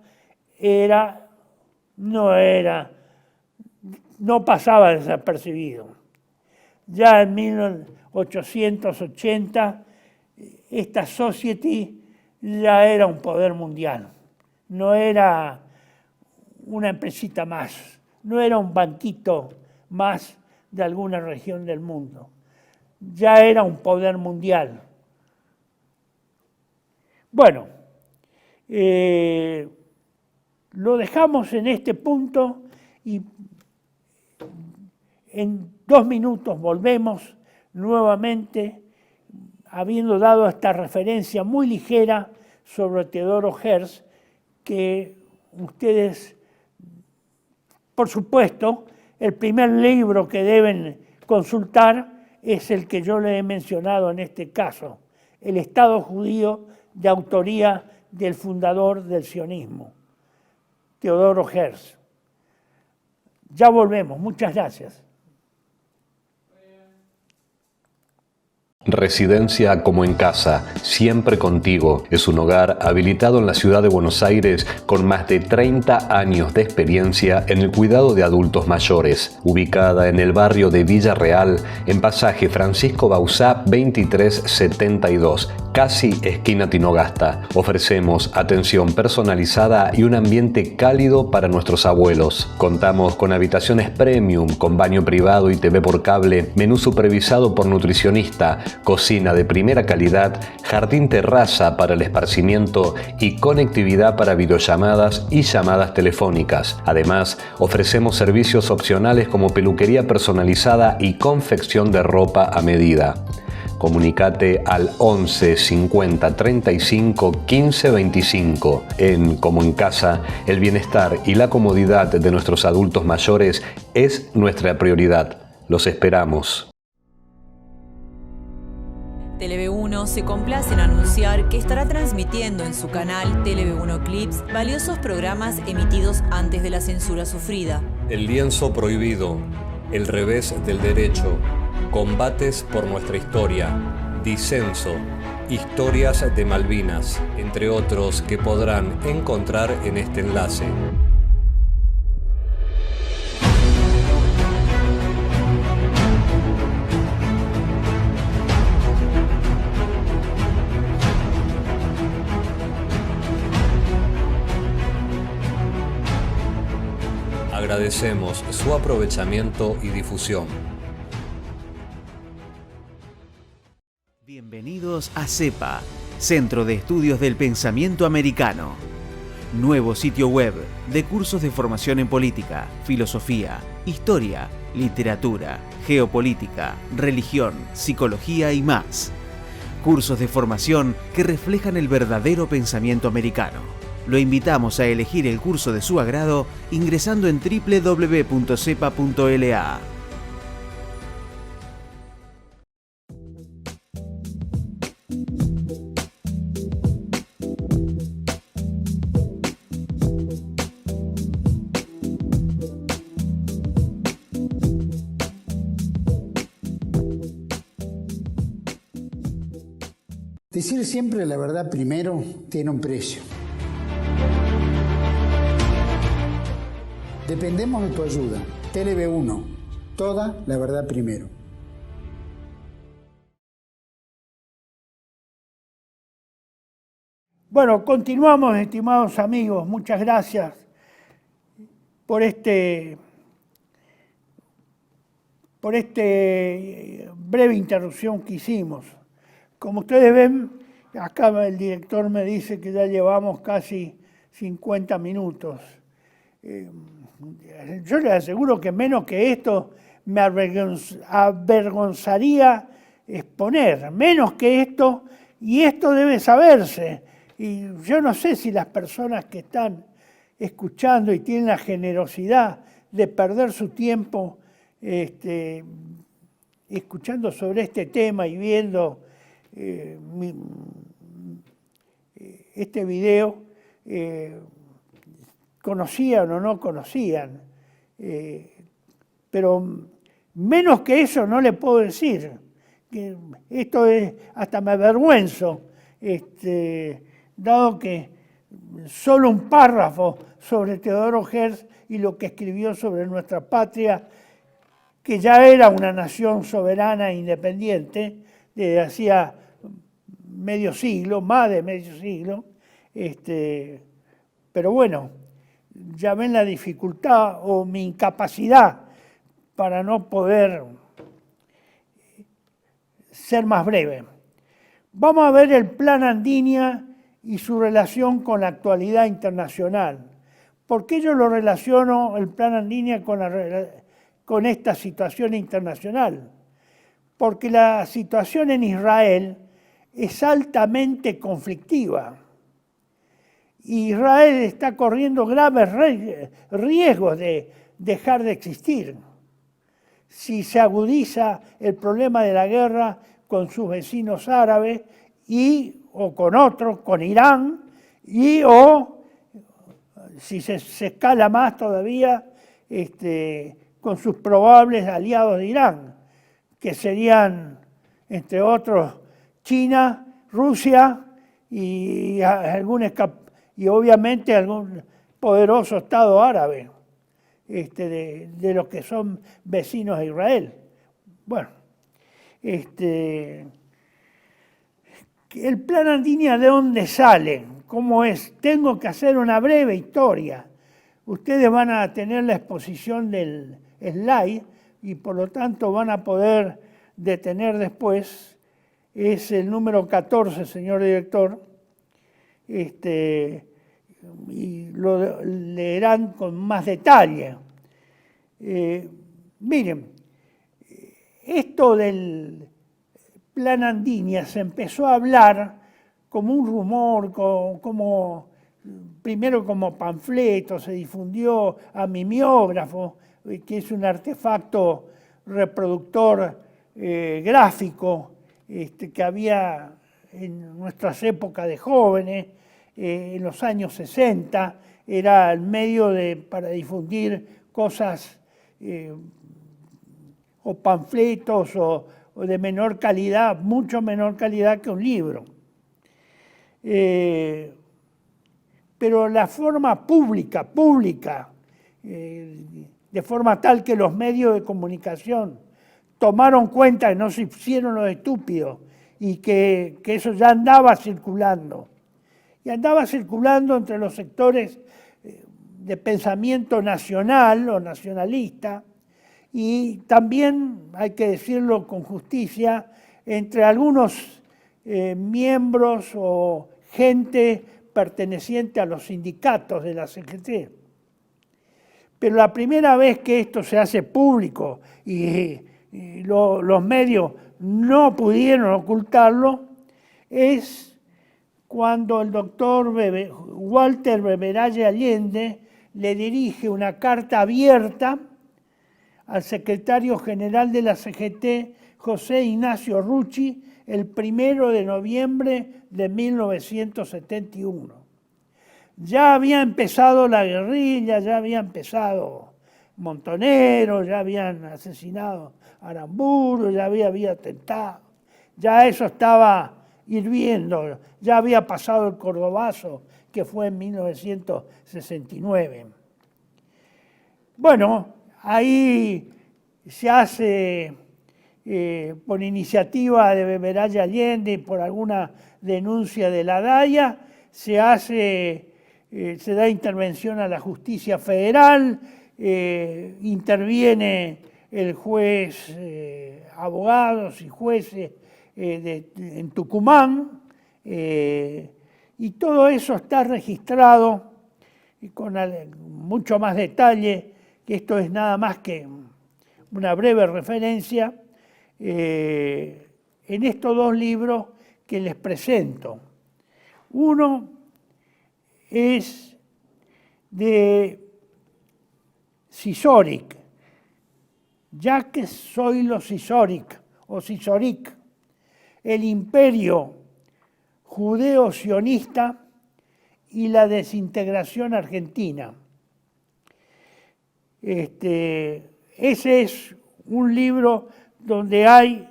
no pasaba desapercibido. Ya en 1880 esta society ya era un poder mundial, no era una empresita más, no era un banquito más de alguna región del mundo, ya era un poder mundial. Bueno, lo dejamos en este punto y en 2 minutos volvemos nuevamente, habiendo dado esta referencia muy ligera sobre Teodoro Herz, que ustedes, por supuesto, el primer libro que deben consultar es el que yo les he mencionado en este caso, El Estado Judío, de autoría del fundador del sionismo, Teodoro Herz. Ya volvemos. Muchas gracias. Residencia como en casa, siempre contigo. Es un hogar habilitado en la ciudad de Buenos Aires con más de 30 años de experiencia en el cuidado de adultos mayores. Ubicada en el barrio de Villa Real, en pasaje Francisco Bauzá 2372, casi esquina Tinogasta. Ofrecemos atención personalizada y un ambiente cálido para nuestros abuelos. Contamos con habitaciones premium, con baño privado y TV por cable, menú supervisado por nutricionista, cocina de primera calidad, jardín terraza para el esparcimiento y conectividad para videollamadas y llamadas telefónicas. Además, ofrecemos servicios opcionales como peluquería personalizada y confección de ropa a medida. Comunicate al 11 50 35 15 25. En Como en Casa, el bienestar y la comodidad de nuestros adultos mayores es nuestra prioridad. Los esperamos. Tele-V1 se complace en anunciar que estará transmitiendo en su canal Tele-V1 Clips valiosos programas emitidos antes de la censura sufrida. El lienzo prohibido, El revés del derecho, Combates por nuestra historia, Disenso, Historias de Malvinas, entre otros que podrán encontrar en este enlace. Agradecemos su aprovechamiento y difusión. Bienvenidos a CEPA, Centro de Estudios del Pensamiento Americano. Nuevo sitio web de cursos de formación en política, filosofía, historia, literatura, geopolítica, religión, psicología y más. Cursos de formación que reflejan el verdadero pensamiento americano. Lo invitamos a elegir el curso de su agrado ingresando en www.cepa.la. Decir siempre la verdad primero tiene un precio. Dependemos de tu ayuda. TLV1, toda la verdad primero. Bueno, continuamos, estimados amigos. Muchas gracias por breve interrupción que hicimos. Como ustedes ven, acá el director me dice que ya llevamos casi 50 minutos. Yo les aseguro que menos que esto me avergonzaría exponer, menos que esto, y esto debe saberse. Y yo no sé si las personas que están escuchando y tienen la generosidad de perder su tiempo escuchando sobre este tema y viendo este video, conocían o no conocían, pero menos que eso no le puedo decir. Que esto es, hasta me avergüenzo, dado que solo un párrafo sobre Teodoro Herz y lo que escribió sobre nuestra patria, que ya era una nación soberana e independiente desde hacía medio siglo, más de medio siglo, pero bueno, ya ven la dificultad o mi incapacidad para no poder ser más breve. Vamos a ver el Plan Andinia y su relación con la actualidad internacional. ¿Por qué yo lo relaciono, el Plan Andinia, con esta situación internacional? Porque la situación en Israel es altamente conflictiva. Israel está corriendo graves riesgos de dejar de existir si se agudiza el problema de la guerra con sus vecinos árabes o con otros, con Irán, o si se escala más todavía, con sus probables aliados de Irán, que serían, entre otros, China, Rusia y obviamente algún poderoso Estado árabe, de los que son vecinos de Israel. Bueno, el Plan Andinia, ¿de dónde sale? ¿Cómo es? Tengo que hacer una breve historia. Ustedes van a tener la exposición del slide y por lo tanto van a poder detener después. Es el número 14, señor director, y lo leerán con más detalle. Miren, esto del Plan Andinia se empezó a hablar como un rumor, primero como panfleto, se difundió a mimeógrafo, que es un artefacto reproductor gráfico que había en nuestras épocas de jóvenes, en los años 60, era el medio para difundir cosas o panfletos o de menor calidad, mucho menor calidad que un libro. Pero la forma pública, de forma tal que los medios de comunicación tomaron cuenta, que no se hicieron los estúpidos y que eso ya andaba circulando. Y andaba circulando entre los sectores de pensamiento nacional o nacionalista y también, hay que decirlo con justicia, entre algunos miembros o gente perteneciente a los sindicatos de la CGT. Pero la primera vez que esto se hace público y los medios no pudieron ocultarlo es cuando el doctor Walter Beberaye Allende le dirige una carta abierta al secretario general de la CGT, José Ignacio Rucci, el 1 de noviembre de 1971. Ya había empezado la guerrilla, ya había empezado Montoneros, ya habían asesinado a Aramburu, ya había atentado. Ya eso estaba ir viendo. Ya había pasado el Cordobazo, que fue en 1969. Bueno, ahí se hace, por iniciativa de Beberaya Allende y por alguna denuncia de la DAIA, se da intervención a la justicia federal, interviene el juez, abogados y jueces en Tucumán, y todo eso está registrado y con mucho más detalle, que esto es nada más que una breve referencia, en estos dos libros que les presento. Uno es de Sisoric, Jacques Zoilo Sisoric, o Sisoric, El imperio judeo-sionista y la desintegración argentina. Ese es un libro donde hay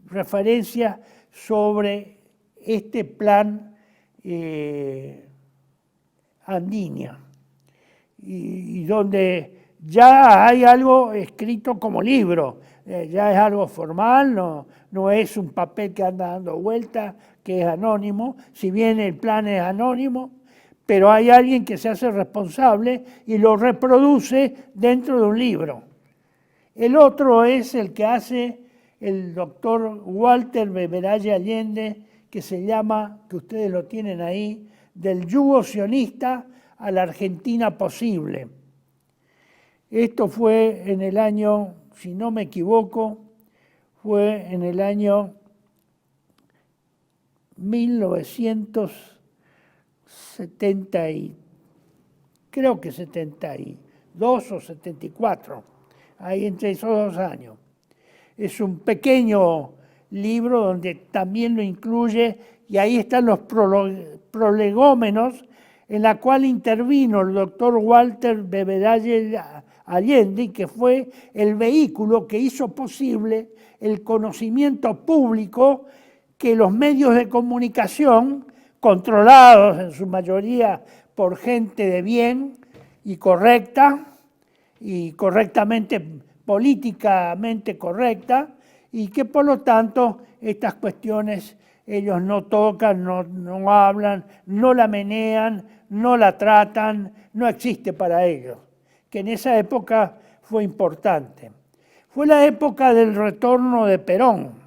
referencia sobre este plan Andinia, y donde ya hay algo escrito como libro, ya es algo formal, no es un papel que anda dando vuelta, que es anónimo, si bien el plan es anónimo, pero hay alguien que se hace responsable y lo reproduce dentro de un libro. El otro es el que hace el doctor Walter Beberaya Allende, que se llama, que ustedes lo tienen ahí, Del yugo sionista a la Argentina posible. Esto fue en el año, si no me equivoco, fue en el año 1970 creo que 72 o 74, ahí entre esos 2 años. Es un pequeño libro donde también lo incluye, y ahí están los prolegómenos, en la cual intervino el doctor Walter Beberaya Allende, que fue el vehículo que hizo posible el conocimiento público que los medios de comunicación, controlados en su mayoría por gente de bien y correcta, y correctamente, políticamente correcta, y que por lo tanto estas cuestiones ellos no tocan, no hablan, no la menean, no la tratan, no existe para ellos, que en esa época fue importante. Fue la época del retorno de Perón.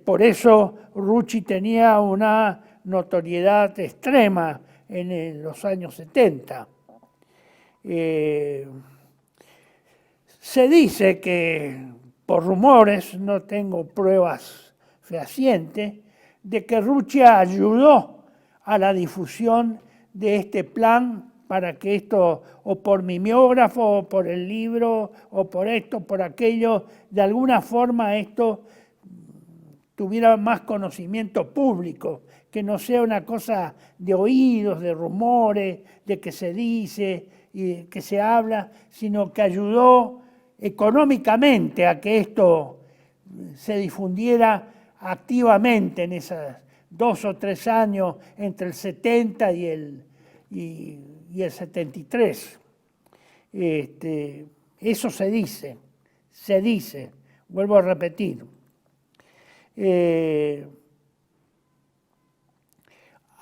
Por eso Rucci tenía una notoriedad extrema en los años 70. Se dice que, por rumores, no tengo pruebas fehacientes, de que Rucci ayudó a la difusión de este plan para que esto, o por mimeógrafo, o por el libro, o por esto, por aquello, de alguna forma esto tuviera más conocimiento público, que no sea una cosa de oídos, de rumores, de que se dice y que se habla, sino que ayudó económicamente a que esto se difundiera activamente en esos 2 o 3 años entre el 70 y el 73. Eso se dice, vuelvo a repetir.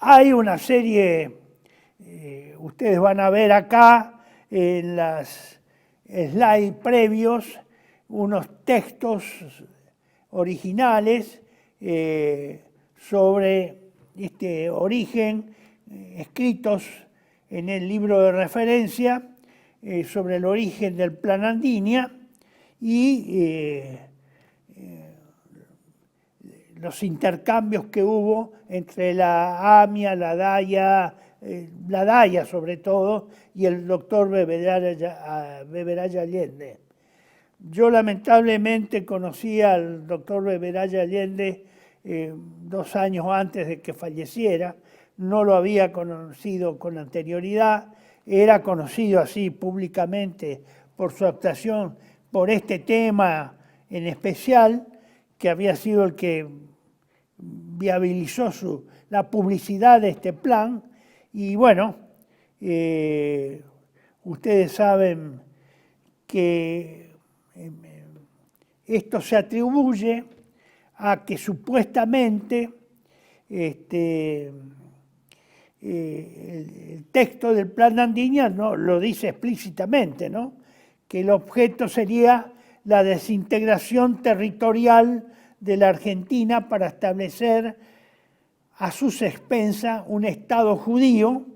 Hay una serie, ustedes van a ver acá en las slides previos, unos textos originales sobre este origen, escritos en el libro de referencia sobre el origen del Plan Andinia y los intercambios que hubo entre la AMIA, la DAIA sobre todo, y el doctor Beberaya Allende. Yo lamentablemente conocí al doctor Beberaya Allende 2 años antes de que falleciera, no lo había conocido con anterioridad, era conocido así públicamente por su actuación por este tema en especial, que había sido el que viabilizó la publicidad de este plan y bueno, ustedes saben que esto se atribuye a que supuestamente el texto del Plan Andiña no lo dice explícitamente, ¿no? Que el objeto sería la desintegración territorial de la Argentina para establecer a sus expensas un Estado judío,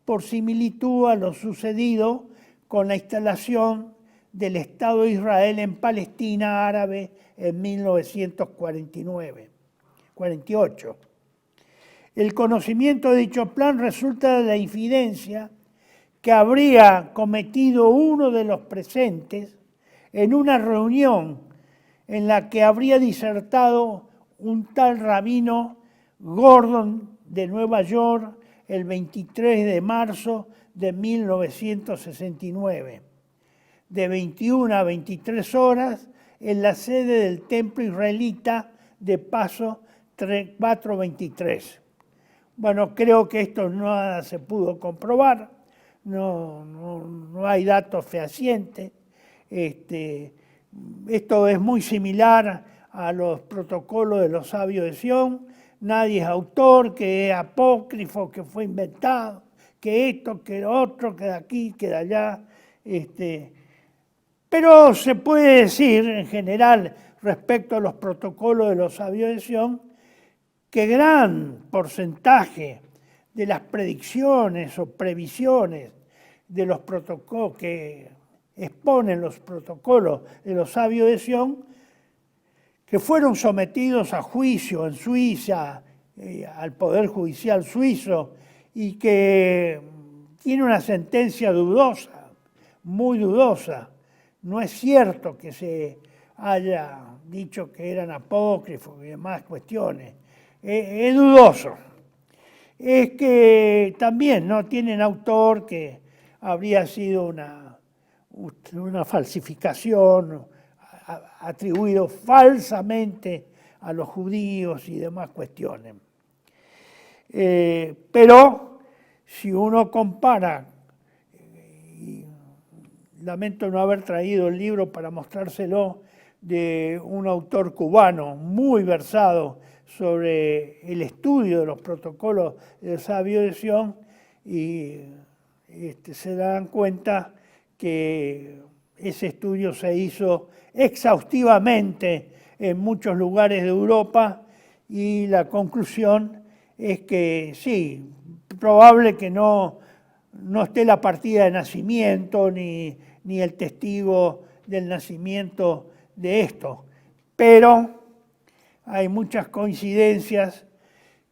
por similitud a lo sucedido con la instalación del Estado de Israel en Palestina árabe en 1948. El conocimiento de dicho plan resulta de la infidencia que habría cometido uno de los presentes en una reunión en la que habría disertado un tal rabino Gordon de Nueva York el 23 de marzo de 1969, de 21 a 23 horas en la sede del templo israelita de Paso 423. Bueno, creo que esto no se pudo comprobar, no hay datos fehacientes. Esto es muy similar a los protocolos de los sabios de Sion. Nadie es autor, que es apócrifo, que fue inventado, que esto, que lo otro, que de aquí, que de allá. Pero se puede decir en general respecto a los protocolos de los sabios de Sion que gran porcentaje de las predicciones o previsiones de los protocolos que exponen los protocolos de los sabios de Sion, que fueron sometidos a juicio en Suiza, al Poder Judicial suizo, y que tiene una sentencia dudosa, muy dudosa. No es cierto que se haya dicho que eran apócrifos y demás cuestiones. Es dudoso. Es que también no tienen autor, que habría sido una falsificación, atribuido falsamente a los judíos y demás cuestiones. Pero si uno compara, y lamento no haber traído el libro para mostrárselo, de un autor cubano muy versado sobre el estudio de los protocolos del sabio de Sion, y se dan cuenta que ese estudio se hizo exhaustivamente en muchos lugares de Europa y la conclusión es que sí, probable que no esté la partida de nacimiento ni el testigo del nacimiento de esto, pero hay muchas coincidencias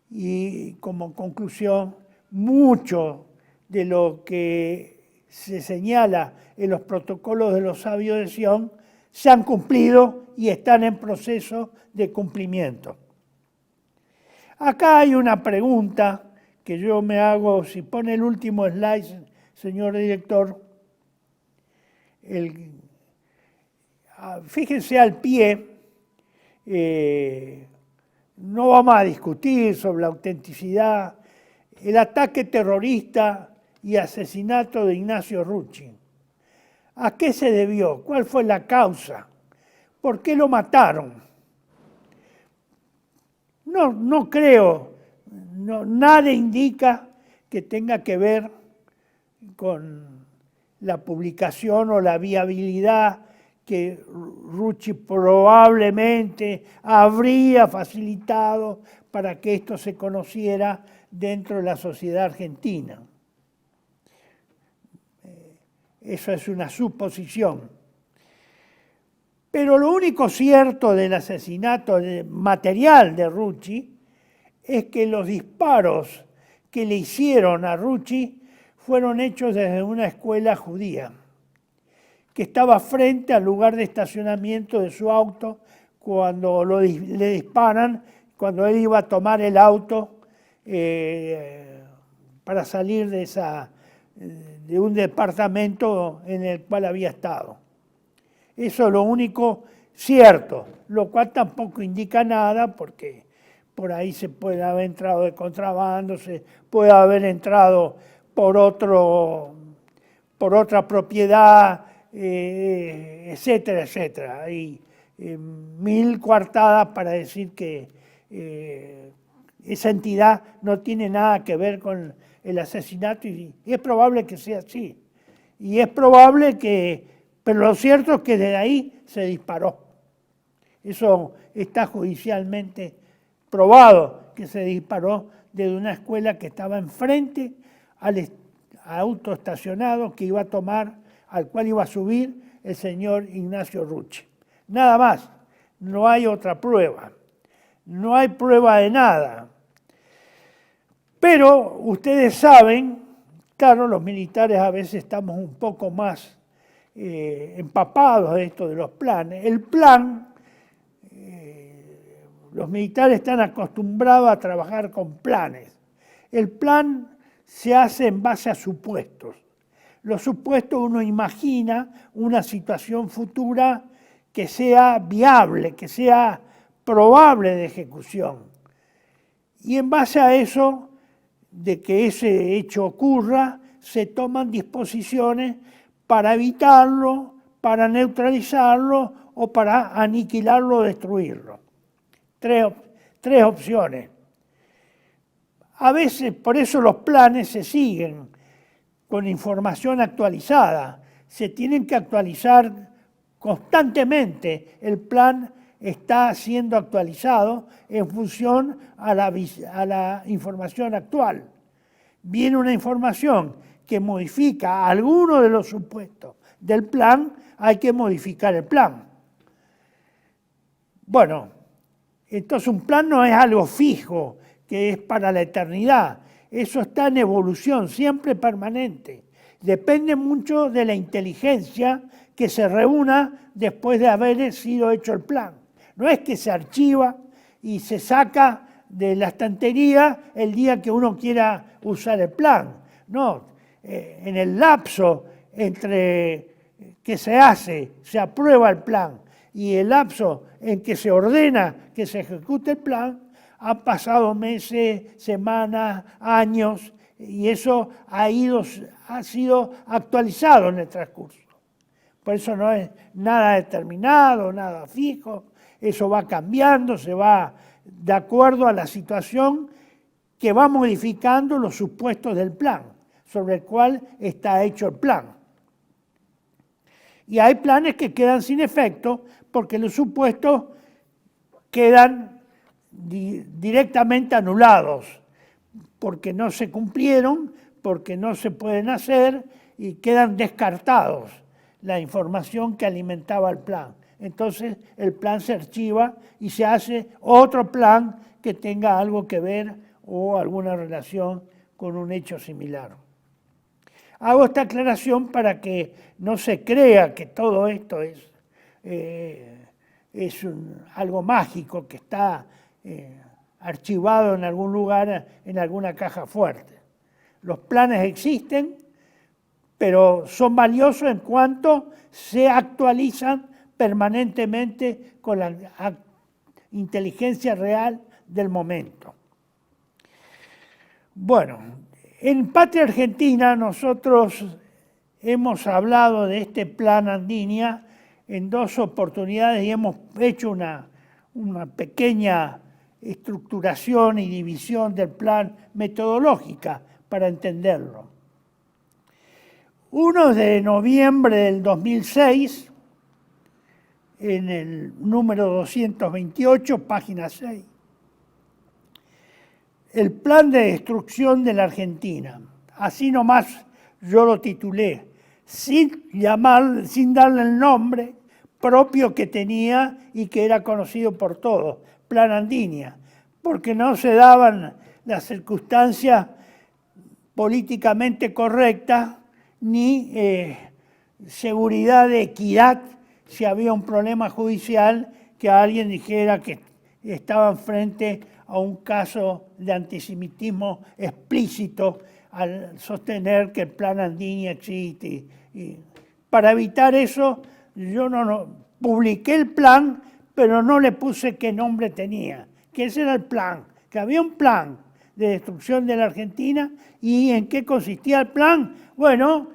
y como conclusión mucho de lo que se señala en los protocolos de los sabios de Sion se han cumplido y están en proceso de cumplimiento. Acá hay una pregunta que yo me hago, si pone el último slide, señor director. Fíjense al pie, no vamos a discutir sobre la autenticidad, el ataque terrorista y asesinato de Ignacio Rucci. ¿A qué se debió? ¿Cuál fue la causa? ¿Por qué lo mataron? No creo, nada indica que tenga que ver con la publicación o la viabilidad que Rucci probablemente habría facilitado para que esto se conociera dentro de la sociedad argentina. Eso es una suposición. Pero lo único cierto del asesinato material de Rucci es que los disparos que le hicieron a Rucci fueron hechos desde una escuela judía, que estaba frente al lugar de estacionamiento de su auto cuando le disparan, cuando él iba a tomar el auto para salir de un departamento en el cual había estado. Eso es lo único cierto, lo cual tampoco indica nada porque por ahí se puede haber entrado de contrabando, se puede haber entrado por otra propiedad, etcétera, etcétera. Hay 1000 coartadas para decir que esa entidad no tiene nada que ver con el asesinato y es probable que sea así. Y es probable pero lo cierto es que desde ahí se disparó. Eso está judicialmente probado, que se disparó desde una escuela que estaba enfrente al auto estacionado que iba a tomar, al cual iba a subir el señor Ignacio Rucci. Nada más, no hay otra prueba, no hay prueba de nada. Pero ustedes saben, claro, los militares a veces estamos un poco más empapados de esto de los planes. El plan, los militares están acostumbrados a trabajar con planes. El plan se hace en base a supuestos. Los supuestos uno imagina una situación futura que sea viable, que sea probable de ejecución. Y en base a eso, de que ese hecho ocurra, se toman disposiciones para evitarlo, para neutralizarlo o para aniquilarlo o destruirlo. Tres opciones. A veces, por eso los planes se siguen con información actualizada. Se tienen que actualizar constantemente. El plan está siendo actualizado en función a la información actual. Viene una información que modifica alguno de los supuestos del plan, hay que modificar el plan. Bueno, entonces un plan no es algo fijo, que es para la eternidad. Eso está en evolución, siempre permanente. Depende mucho de la inteligencia que se reúna después de haber sido hecho el plan. No es que se archiva y se saca de la estantería el día que uno quiera usar el plan. No, en el lapso entre que se aprueba el plan y el lapso en que se ordena que se ejecute el plan, han pasado meses, semanas, años, y eso ha sido actualizado en el transcurso. Por eso no es nada determinado, nada fijo, eso va cambiando, se va de acuerdo a la situación que va modificando los supuestos del plan, sobre el cual está hecho el plan. Y hay planes que quedan sin efecto porque los supuestos quedan directamente anulados, porque no se cumplieron, porque no se pueden hacer y quedan descartados la información que alimentaba el plan. Entonces el plan se archiva y se hace otro plan que tenga algo que ver o alguna relación con un hecho similar. Hago esta aclaración para que no se crea que todo esto es algo mágico que está archivado en algún lugar, en alguna caja fuerte. Los planes existen, pero son valiosos en cuanto se actualizan permanentemente con la inteligencia real del momento. Bueno, en Patria Argentina nosotros hemos hablado de este plan Andinia en 2 oportunidades y hemos hecho una pequeña estructuración y división del plan metodológica para entenderlo. Uno de noviembre del 2006, en el número 228, página 6. El plan de destrucción de la Argentina. Así nomás yo lo titulé, sin darle el nombre propio que tenía y que era conocido por todos, Plan Andinia, porque no se daban las circunstancias políticamente correctas ni seguridad de equidad si había un problema judicial que alguien dijera que estaban frente a un caso de antisemitismo explícito al sostener que el Plan Andinia existe. Y para evitar eso, yo no publiqué el plan, pero no le puse qué nombre tenía, que ese era el plan, que había un plan de destrucción de la Argentina. ¿Y en qué consistía el plan? Bueno,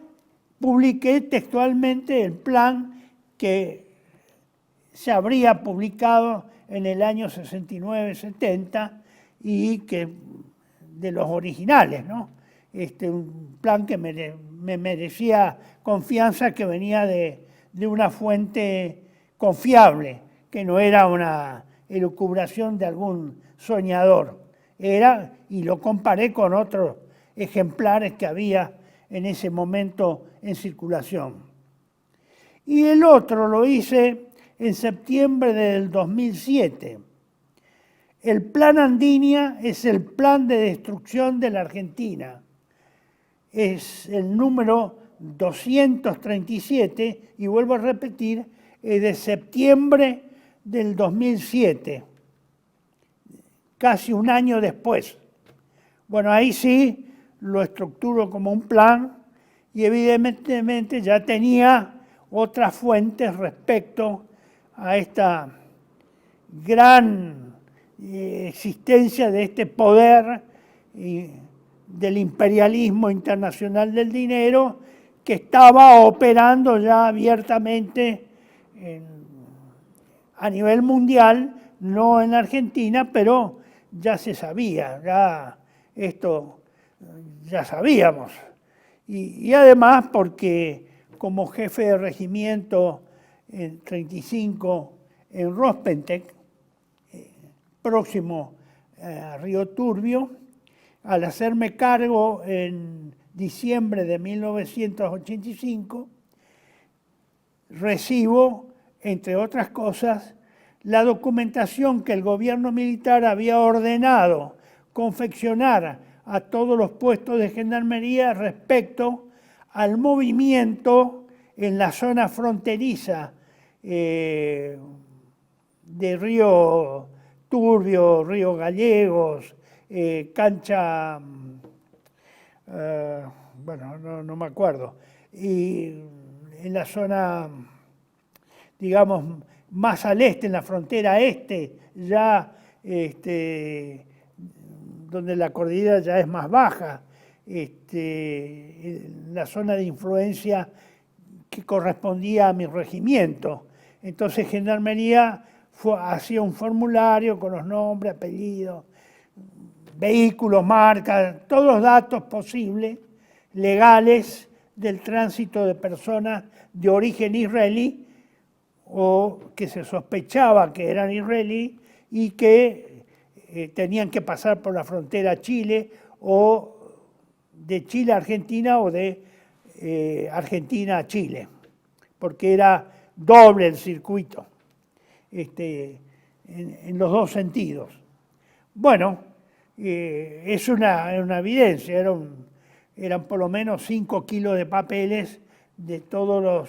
publiqué textualmente el plan que se habría publicado en el año 69-70 y que de los originales, ¿no? Un plan que me merecía confianza, que venía de una fuente confiable, que no era una elucubración de algún soñador. Era, y lo comparé con otros ejemplares que había en ese momento en circulación. Y el otro lo hice en septiembre del 2007. El Plan Andinia es el plan de destrucción de la Argentina. Es el número 237, y vuelvo a repetir, es de septiembre del 2007, casi un año después. Bueno, ahí sí lo estructuro como un plan, y evidentemente ya tenía otras fuentes respecto a esta gran existencia de este poder del imperialismo internacional del dinero, que estaba operando ya abiertamente a nivel mundial, no en Argentina, pero ya se sabía, esto ya sabíamos. Y además porque como jefe de regimiento en 35 en Rospentec, próximo a Río Turbio, al hacerme cargo en diciembre de 1985, recibo, entre otras cosas, la documentación que el gobierno militar había ordenado confeccionar a todos los puestos de gendarmería respecto al movimiento en la zona fronteriza de Río Turbio, Río Gallegos, Cancha, bueno, no me acuerdo, y en la zona, digamos, más al este, en la frontera este, ya donde la cordillera ya es más baja, la zona de influencia que correspondía a mi regimiento. Entonces Gendarmería hacía un formulario con los nombres, apellidos, vehículos, marcas, todos los datos posibles, legales, del tránsito de personas de origen israelí o que se sospechaba que eran israelíes y que tenían que pasar por la frontera a Chile, o de Chile a Argentina, o de Argentina a Chile, porque era doble el circuito, en los dos sentidos. Bueno, es una evidencia, eran por lo menos 5 kilos de papeles de todos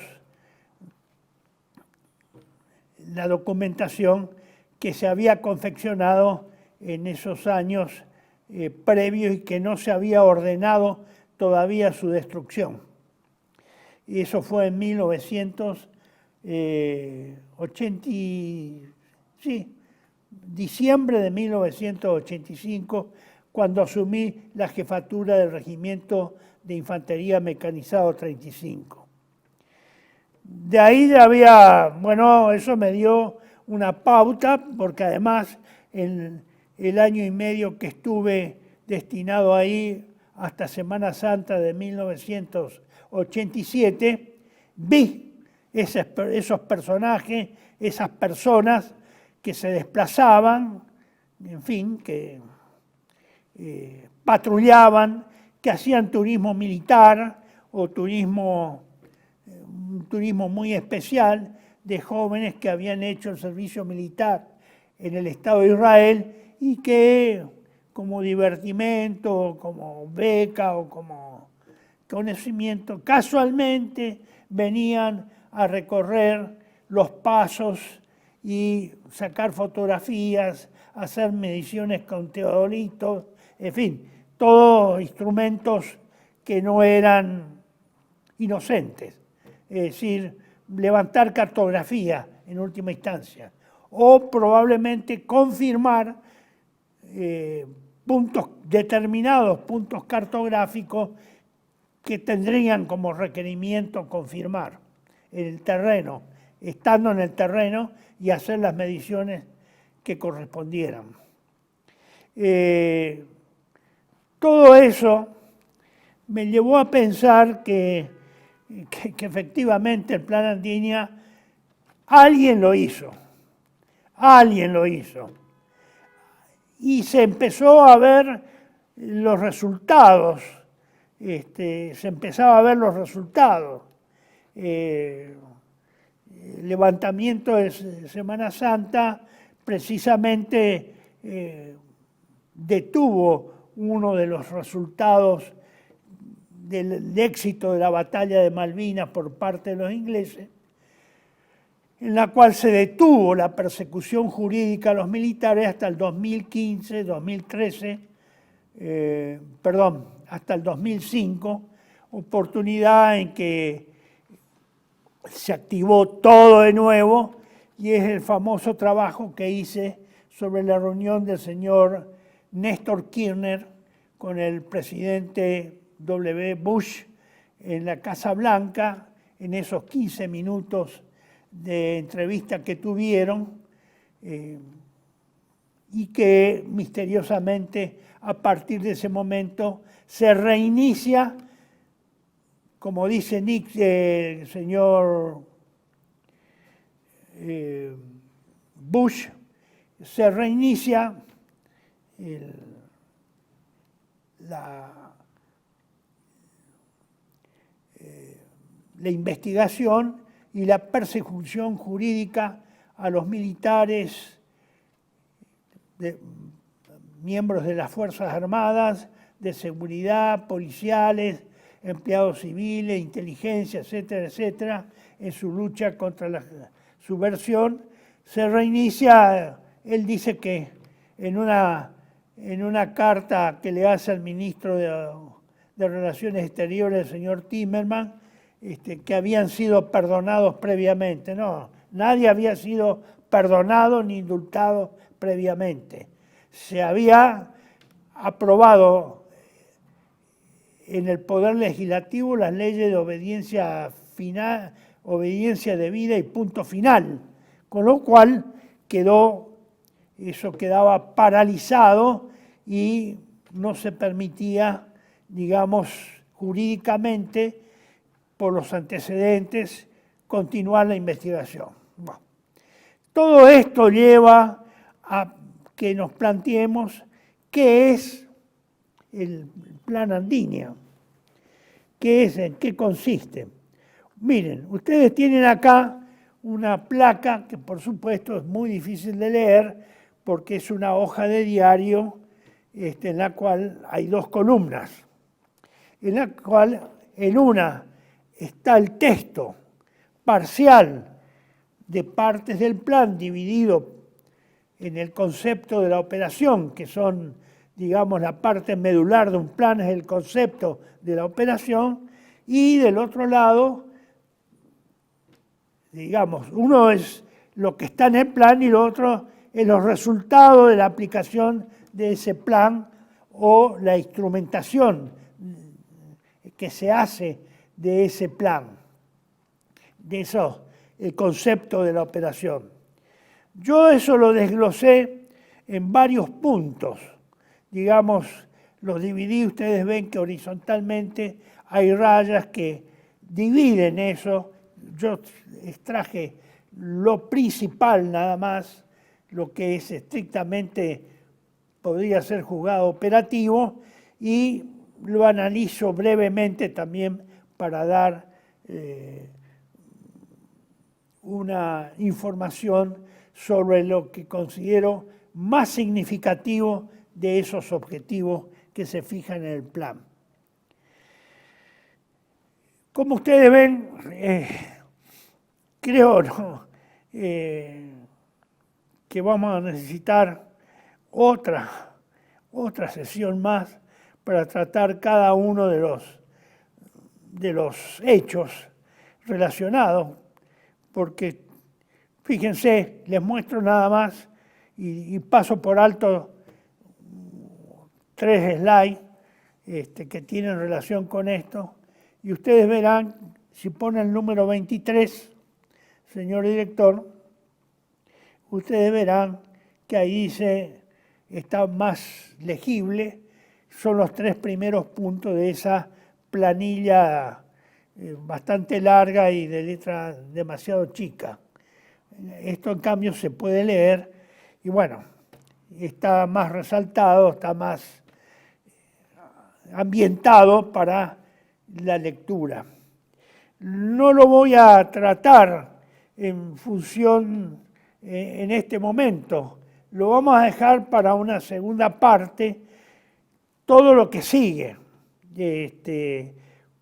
la documentación que se había confeccionado en esos años previos y que no se había ordenado todavía su destrucción. Y eso fue en 1980, diciembre de 1985, cuando asumí la jefatura del Regimiento de Infantería Mecanizado 35. De ahí ya había, bueno, eso me dio una pauta, porque además en el año y medio que estuve destinado ahí hasta Semana Santa de 1987, vi esos personajes, esas personas que se desplazaban, en fin, que patrullaban, que hacían turismo militar o un turismo muy especial de jóvenes que habían hecho el servicio militar en el Estado de Israel y que como divertimento, como beca o como conocimiento, casualmente venían a recorrer los pasos y sacar fotografías, hacer mediciones con teodolitos, en fin, todos instrumentos que no eran inocentes, es decir, levantar cartografía en última instancia, o probablemente confirmar determinados puntos cartográficos que tendrían como requerimiento confirmar en el terreno, estando en el terreno y hacer las mediciones que correspondieran. Todo eso me llevó a pensar que efectivamente el Plan Andinia alguien lo hizo. Y se empezó a ver los resultados, se empezaba a ver los resultados. El levantamiento de Semana Santa precisamente detuvo uno de los resultados del éxito de la batalla de Malvinas por parte de los ingleses, en la cual se detuvo la persecución jurídica a los militares hasta el 2015, 2013, hasta el 2005, oportunidad en que se activó todo de nuevo, y es el famoso trabajo que hice sobre la reunión del señor Néstor Kirchner con el presidente W. Bush en la Casa Blanca, en esos 15 minutos de entrevista que tuvieron, y que misteriosamente a partir de ese momento se reinicia, como dice Nick, el señor Bush, se reinicia la investigación y la persecución jurídica a los militares, miembros de las Fuerzas Armadas, de seguridad, policiales, empleados civiles, inteligencia, etcétera, etcétera, en su lucha contra la subversión. Se reinicia, él dice que en una carta que le hace al ministro de Relaciones Exteriores, el señor Timmermans, que habían sido perdonados previamente. No, nadie había sido perdonado ni indultado previamente. Se había aprobado en el Poder Legislativo las leyes de obediencia final, obediencia debida y punto final, con lo cual eso quedaba paralizado y no se permitía, digamos, jurídicamente, por los antecedentes, continuar la investigación. Bueno, todo esto lleva a que nos planteemos qué es el Plan Andinia, en qué consiste. Miren, ustedes tienen acá una placa que por supuesto es muy difícil de leer porque es una hoja de diario en la cual hay dos columnas, en la cual en una está el texto parcial de partes del plan dividido en el concepto de la operación, que son, digamos, la parte medular de un plan es el concepto de la operación, y del otro lado, digamos, uno es lo que está en el plan y lo otro es los resultados de la aplicación de ese plan o la instrumentación que se hace de ese plan, de eso, el concepto de la operación. Yo eso lo desglosé en varios puntos, digamos, los dividí, ustedes ven que horizontalmente hay rayas que dividen eso. Yo extraje lo principal nada más, lo que es estrictamente, podría ser juzgado operativo, y lo analizo brevemente también para dar una información sobre lo que considero más significativo de esos objetivos que se fijan en el plan. Como ustedes ven, creo que vamos a necesitar otra sesión más para tratar cada uno de los hechos relacionados, porque fíjense, les muestro nada más y paso por alto 3 slides que tienen relación con esto, y ustedes verán, si ponen el número 23, señor director, ustedes verán que ahí dice, está más legible, son los 3 primeros puntos de esa planilla bastante larga y de letra demasiado chica. Esto en cambio se puede leer y bueno, está más resaltado, está más ambientado para la lectura. No lo voy a tratar en función en este momento, lo vamos a dejar para una segunda parte, todo lo que sigue,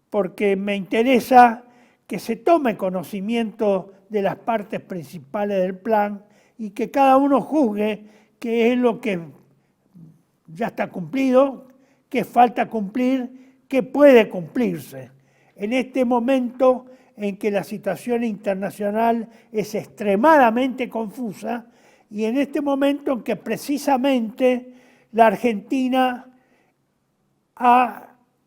porque me interesa que se tome conocimiento de las partes principales del plan y que cada uno juzgue qué es lo que ya está cumplido, qué falta cumplir, qué puede cumplirse. En este momento en que la situación internacional es extremadamente confusa y en este momento en que precisamente la Argentina ha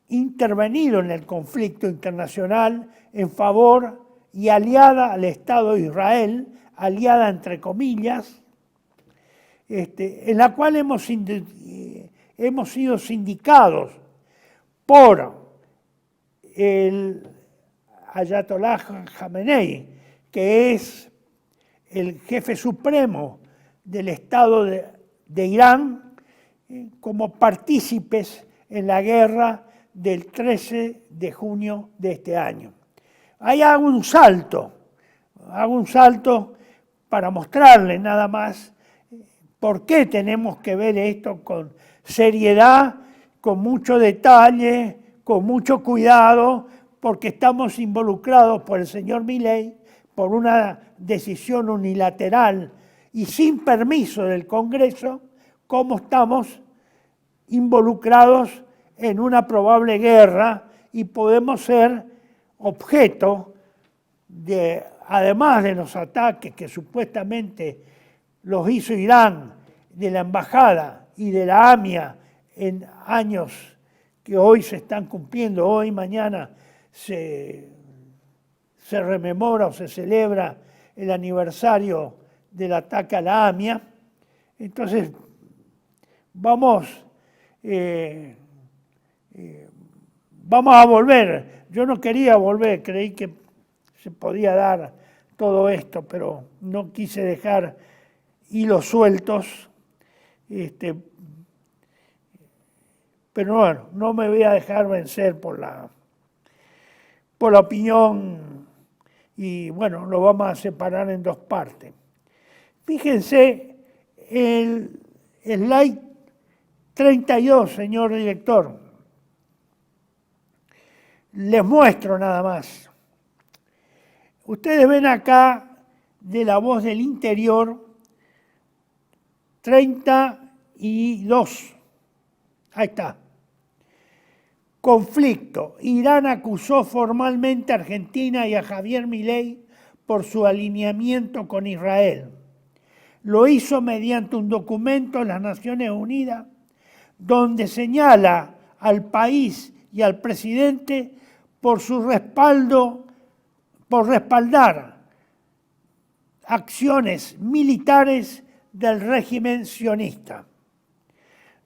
intervenido en el conflicto internacional en favor y aliada al Estado de Israel, aliada entre comillas, en la cual hemos sido sindicados por el Ayatollah Khamenei, que es el jefe supremo del Estado de Irán, como partícipes en la guerra del 13 de junio de este año. Ahí hago un salto para mostrarles nada más por qué tenemos que ver esto con seriedad, con mucho detalle, con mucho cuidado, porque estamos involucrados por el señor Milei, por una decisión unilateral y sin permiso del Congreso, como estamos involucrados en una probable guerra y podemos ser objeto de, además de los ataques que supuestamente los hizo Irán, de la embajada y de la AMIA en años que hoy se están cumpliendo, hoy, mañana se rememora o se celebra el aniversario del ataque a la AMIA. Entonces, vamos a volver. Yo no quería volver, creí que se podía dar todo esto, pero no quise dejar hilos sueltos. Pero bueno, no me voy a dejar vencer por la opinión y bueno, lo vamos a separar en 2 partes. Fíjense el slide 32, señor director. Les muestro nada más. Ustedes ven acá de La Voz del Interior 32. Ahí está. Conflicto. Irán acusó formalmente a Argentina y a Javier Milei por su alineamiento con Israel. Lo hizo mediante un documento de las Naciones Unidas donde señala al país y al presidente por su respaldo, por respaldar acciones militares del régimen sionista.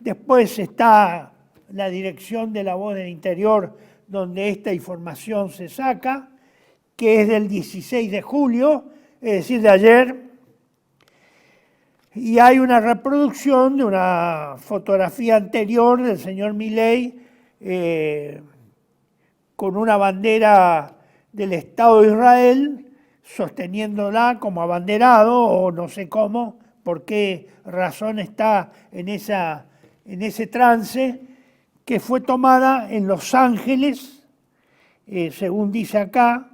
Después está la dirección de La Voz del Interior, donde esta información se saca, que es del 16 de julio, es decir, de ayer. Y hay una reproducción de una fotografía anterior del señor Milei con una bandera del Estado de Israel, sosteniéndola como abanderado, o no sé cómo, por qué razón está en ese trance, que fue tomada en Los Ángeles, según dice acá,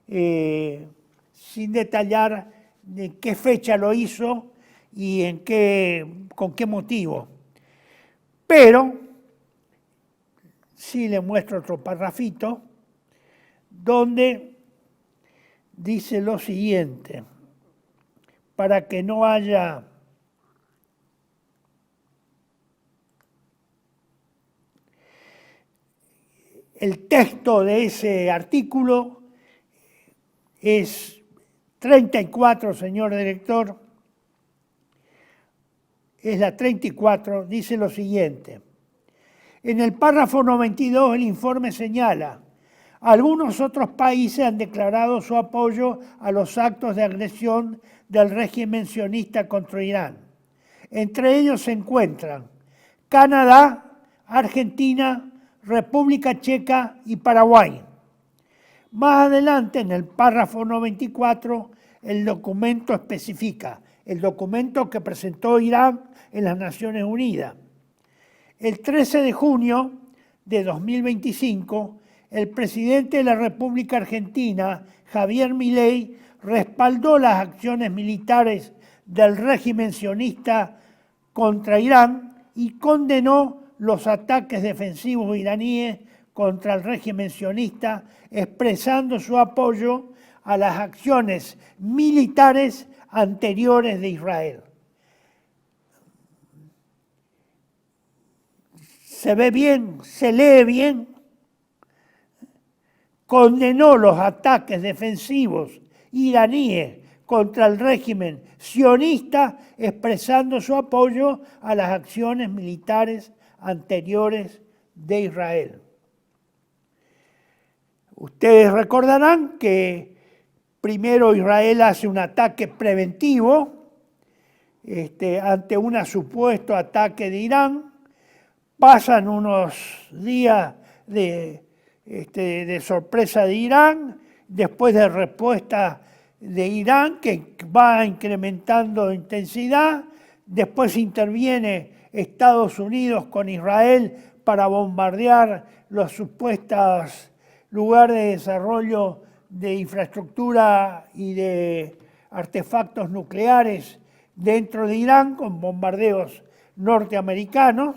sin detallar de qué fecha lo hizo y con qué motivo. Pero sí le muestro otro parrafito donde dice lo siguiente, para que no haya El texto de ese artículo es 34, señor director, es la 34, dice lo siguiente. En el párrafo 92 el informe señala: algunos otros países han declarado su apoyo a los actos de agresión del régimen sionista contra Irán. Entre ellos se encuentran Canadá, Argentina, República Checa y Paraguay. Más adelante, en el párrafo 94, el documento especifica, el documento que presentó Irán en las Naciones Unidas. El 13 de junio de 2025, el presidente de la República Argentina, Javier Milei, respaldó las acciones militares del régimen sionista contra Irán y condenó los ataques defensivos iraníes contra el régimen sionista, expresando su apoyo a las acciones militares anteriores de Israel. Se ve bien, se lee bien. Condenó los ataques defensivos iraníes contra el régimen sionista, expresando su apoyo a las acciones militares anteriores de Israel. Ustedes recordarán que primero Israel hace un ataque preventivo ante un supuesto ataque de Irán. Pasan unos días de sorpresa de Irán, después de respuesta de Irán que va incrementando intensidad, después interviene Estados Unidos con Israel para bombardear los supuestos lugares de desarrollo de infraestructura y de artefactos nucleares dentro de Irán con bombardeos norteamericanos.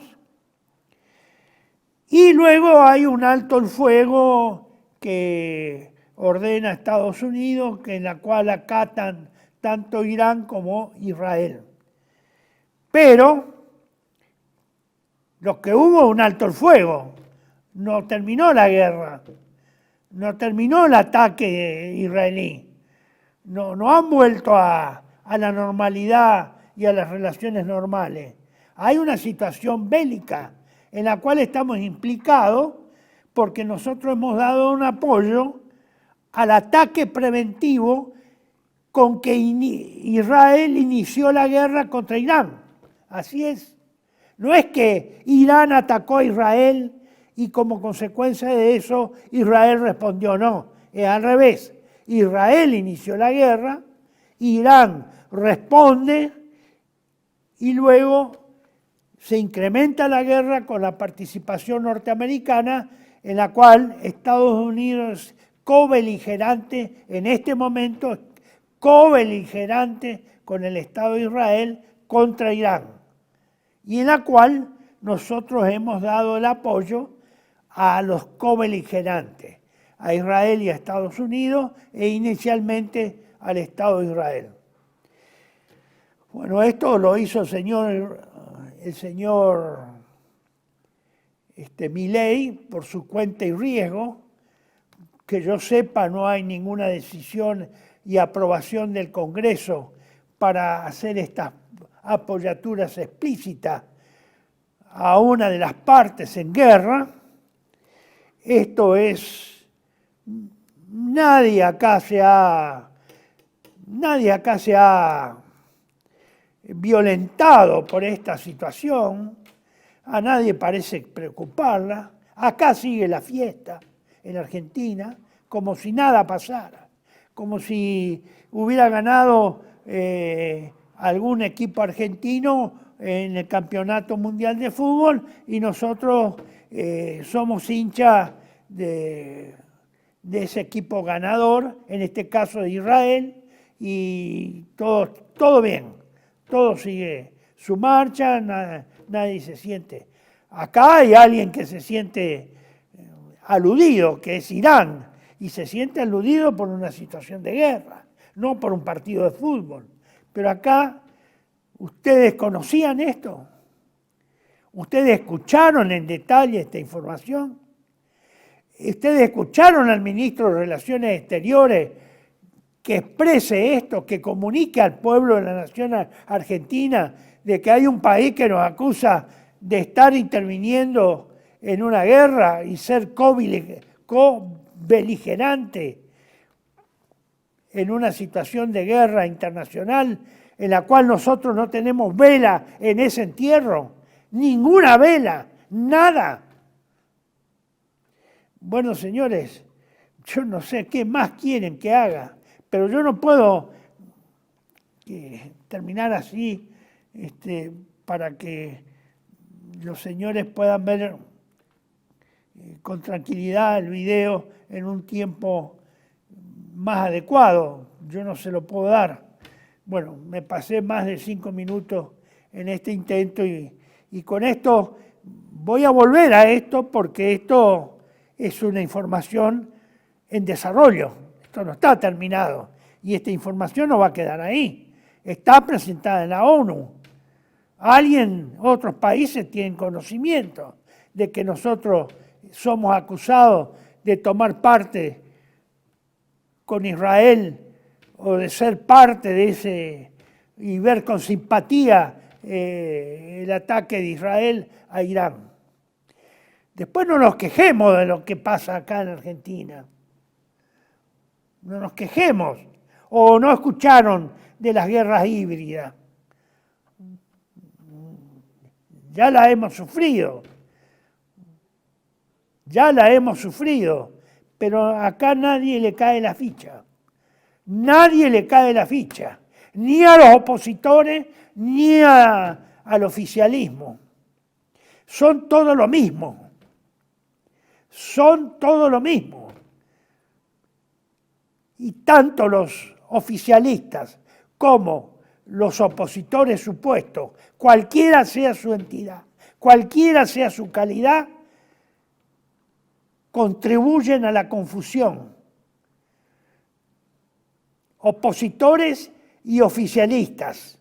Y luego hay un alto el fuego que ordena Estados Unidos, en la cual acatan tanto Irán como Israel. Pero lo que hubo un alto el fuego, no terminó la guerra, no terminó el ataque israelí, no han vuelto a la normalidad y a las relaciones normales. Hay una situación bélica en la cual estamos implicados porque nosotros hemos dado un apoyo al ataque preventivo con que Israel inició la guerra contra Irán. Así es. No es que Irán atacó a Israel y como consecuencia de eso Israel respondió, no, es al revés. Israel inició la guerra, Irán responde y luego se incrementa la guerra con la participación norteamericana, en la cual Estados Unidos cobeligerante, en este momento cobeligerante con el Estado de Israel contra Irán, y en la cual nosotros hemos dado el apoyo a los cobeligerantes, a Israel y a Estados Unidos, e inicialmente al Estado de Israel. Bueno, esto lo hizo el señor Milei por su cuenta y riesgo. Que yo sepa, no hay ninguna decisión y aprobación del Congreso para hacer estas apoyaturas explícitas a una de las partes en guerra. Esto es, nadie acá se ha violentado por esta situación, a nadie parece preocuparla. Acá sigue la fiesta en Argentina, como si nada pasara, como si hubiera ganado algún equipo argentino en el Campeonato Mundial de Fútbol y nosotros somos hinchas de ese equipo ganador, en este caso de Israel, y todo bien, todo sigue su marcha, nadie se siente. Acá hay alguien que se siente aludido, que es Irán, y se siente aludido por una situación de guerra, no por un partido de fútbol. Pero acá, ¿ustedes conocían esto? ¿Ustedes escucharon en detalle esta información? Ustedes escucharon al ministro de Relaciones Exteriores que exprese esto, que comunique al pueblo de la nación argentina de que hay un país que nos acusa de estar interviniendo en una guerra y ser co-beligerante en una situación de guerra internacional en la cual nosotros no tenemos vela en ese entierro, ninguna vela, nada. Bueno, señores, yo no sé qué más quieren que haga, pero yo no puedo terminar así para que los señores puedan ver con tranquilidad el video en un tiempo más adecuado. Yo no se lo puedo dar. Bueno, me pasé más de 5 minutos en este intento y con esto voy a volver a esto porque esto es una información en desarrollo. Esto no está terminado y esta información no va a quedar ahí. Está presentada en la ONU. Otros países tienen conocimiento de que nosotros somos acusados de tomar parte con Israel o de ser parte de ese y ver con simpatía el ataque de Israel a Irán. Después no nos quejemos de lo que pasa acá en Argentina. No nos quejemos. O no escucharon de las guerras híbridas. Ya la hemos sufrido. Ya la hemos sufrido. Pero acá nadie le cae la ficha. Nadie le cae la ficha. Ni a los opositores, ni al oficialismo. Son todo lo mismo. Son todo lo mismo. Y tanto los oficialistas como los opositores supuestos, cualquiera sea su entidad, cualquiera sea su calidad, contribuyen a la confusión. Opositores y oficialistas.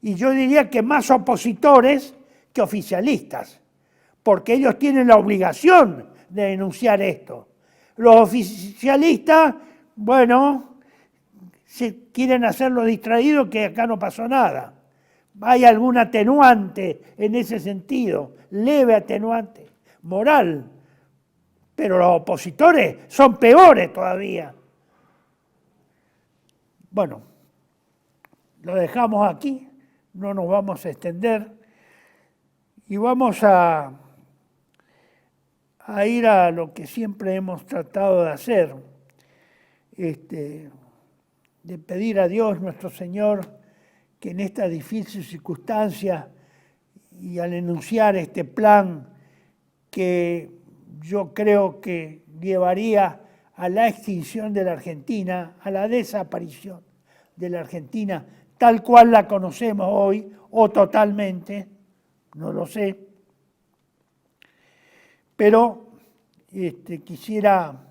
Y yo diría que más opositores que oficialistas, porque ellos tienen la obligación de denunciar esto. Los oficialistas, bueno, si quieren hacerlo distraído, que acá no pasó nada. Hay algún atenuante en ese sentido, leve atenuante, moral. Pero los opositores son peores todavía. Bueno, lo dejamos aquí, no nos vamos a extender y vamos a ir a lo que siempre hemos tratado de hacer, de pedir a Dios nuestro Señor que en esta difícil circunstancia y al enunciar este plan que yo creo que llevaría a la extinción de la Argentina, a la desaparición de la Argentina, tal cual la conocemos hoy, o totalmente, no lo sé. Pero quisiera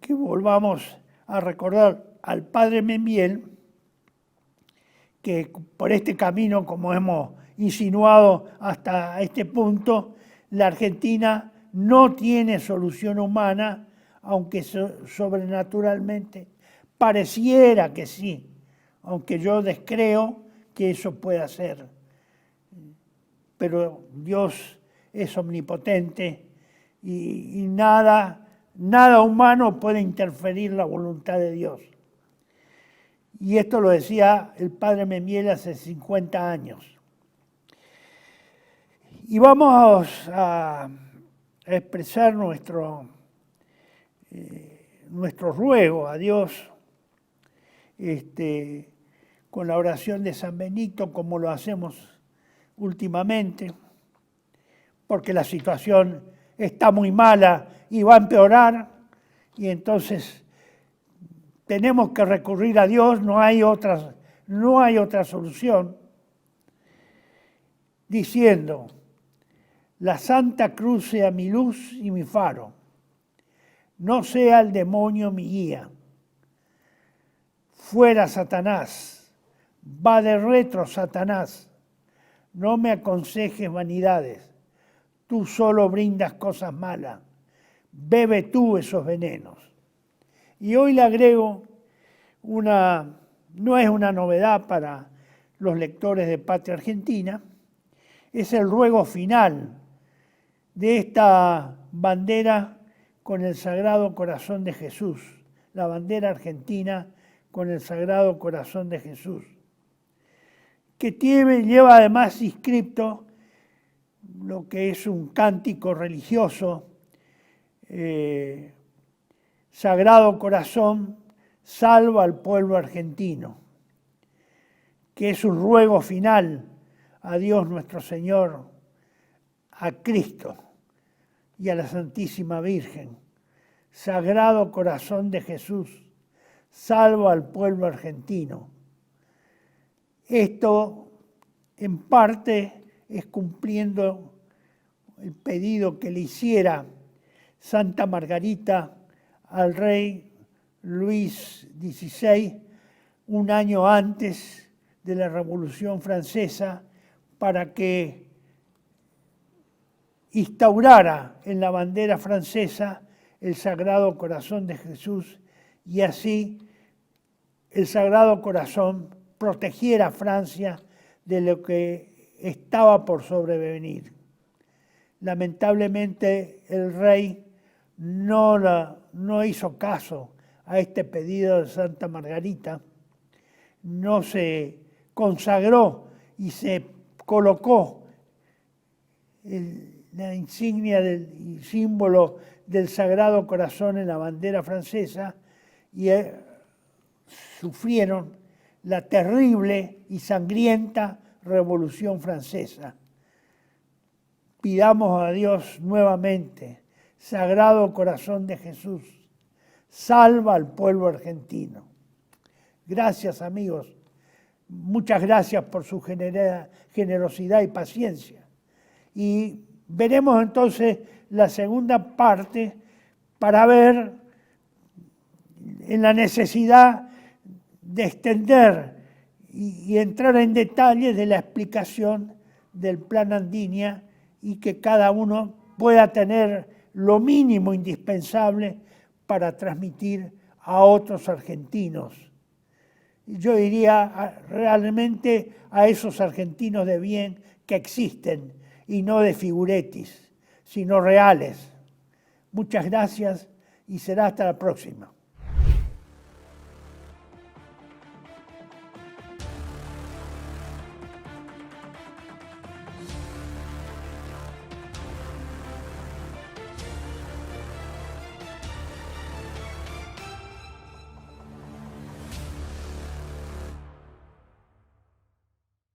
que volvamos a recordar al padre Memmiel, que por este camino, como hemos insinuado hasta este punto, la Argentina no tiene solución humana, aunque sobrenaturalmente pareciera que sí, aunque yo descreo que eso pueda ser. Pero Dios es omnipotente y nada humano puede interferir la voluntad de Dios. Y esto lo decía el padre Memmiel hace 50 años. Y vamos a expresar nuestro ruego a Dios con la oración de San Benito, como lo hacemos últimamente, porque la situación está muy mala y va a empeorar, y entonces tenemos que recurrir a Dios, no hay otra solución, diciendo: la Santa Cruz sea mi luz y mi faro, no sea el demonio mi guía. Fuera Satanás, va de retro Satanás, no me aconsejes vanidades, tú solo brindas cosas malas, bebe tú esos venenos. Y hoy le agrego no es una novedad para los lectores de Patria Argentina, es el ruego final de esta bandera con el Sagrado Corazón de Jesús, la bandera argentina con el Sagrado Corazón de Jesús, que lleva además inscripto lo que es un cántico religioso, Sagrado Corazón, salva al pueblo argentino, que es un ruego final a Dios nuestro Señor, a Cristo y a la Santísima Virgen. Sagrado Corazón de Jesús, salva al pueblo argentino. Esto, en parte, es cumpliendo el pedido que le hiciera Santa Margarita al rey Luis XVI un año antes de la Revolución Francesa para que instaurara en la bandera francesa el Sagrado Corazón de Jesús y así el Sagrado Corazón protegiera a Francia de lo que estaba por sobrevenir. Lamentablemente el rey no hizo caso a este pedido de Santa Margarita, no se consagró y se colocó la insignia y símbolo del Sagrado Corazón en la bandera francesa y sufrieron la terrible y sangrienta Revolución Francesa. Pidamos a Dios nuevamente, Sagrado Corazón de Jesús, salva al pueblo argentino. Gracias, amigos. Muchas gracias por su generosidad y paciencia. Y veremos entonces la segunda parte para ver en la necesidad de extender y entrar en detalles de la explicación del Plan Andinia y que cada uno pueda tener lo mínimo indispensable para transmitir a otros argentinos. Yo diría realmente a esos argentinos de bien que existen y no de figuretis, sino reales. Muchas gracias y será hasta la próxima.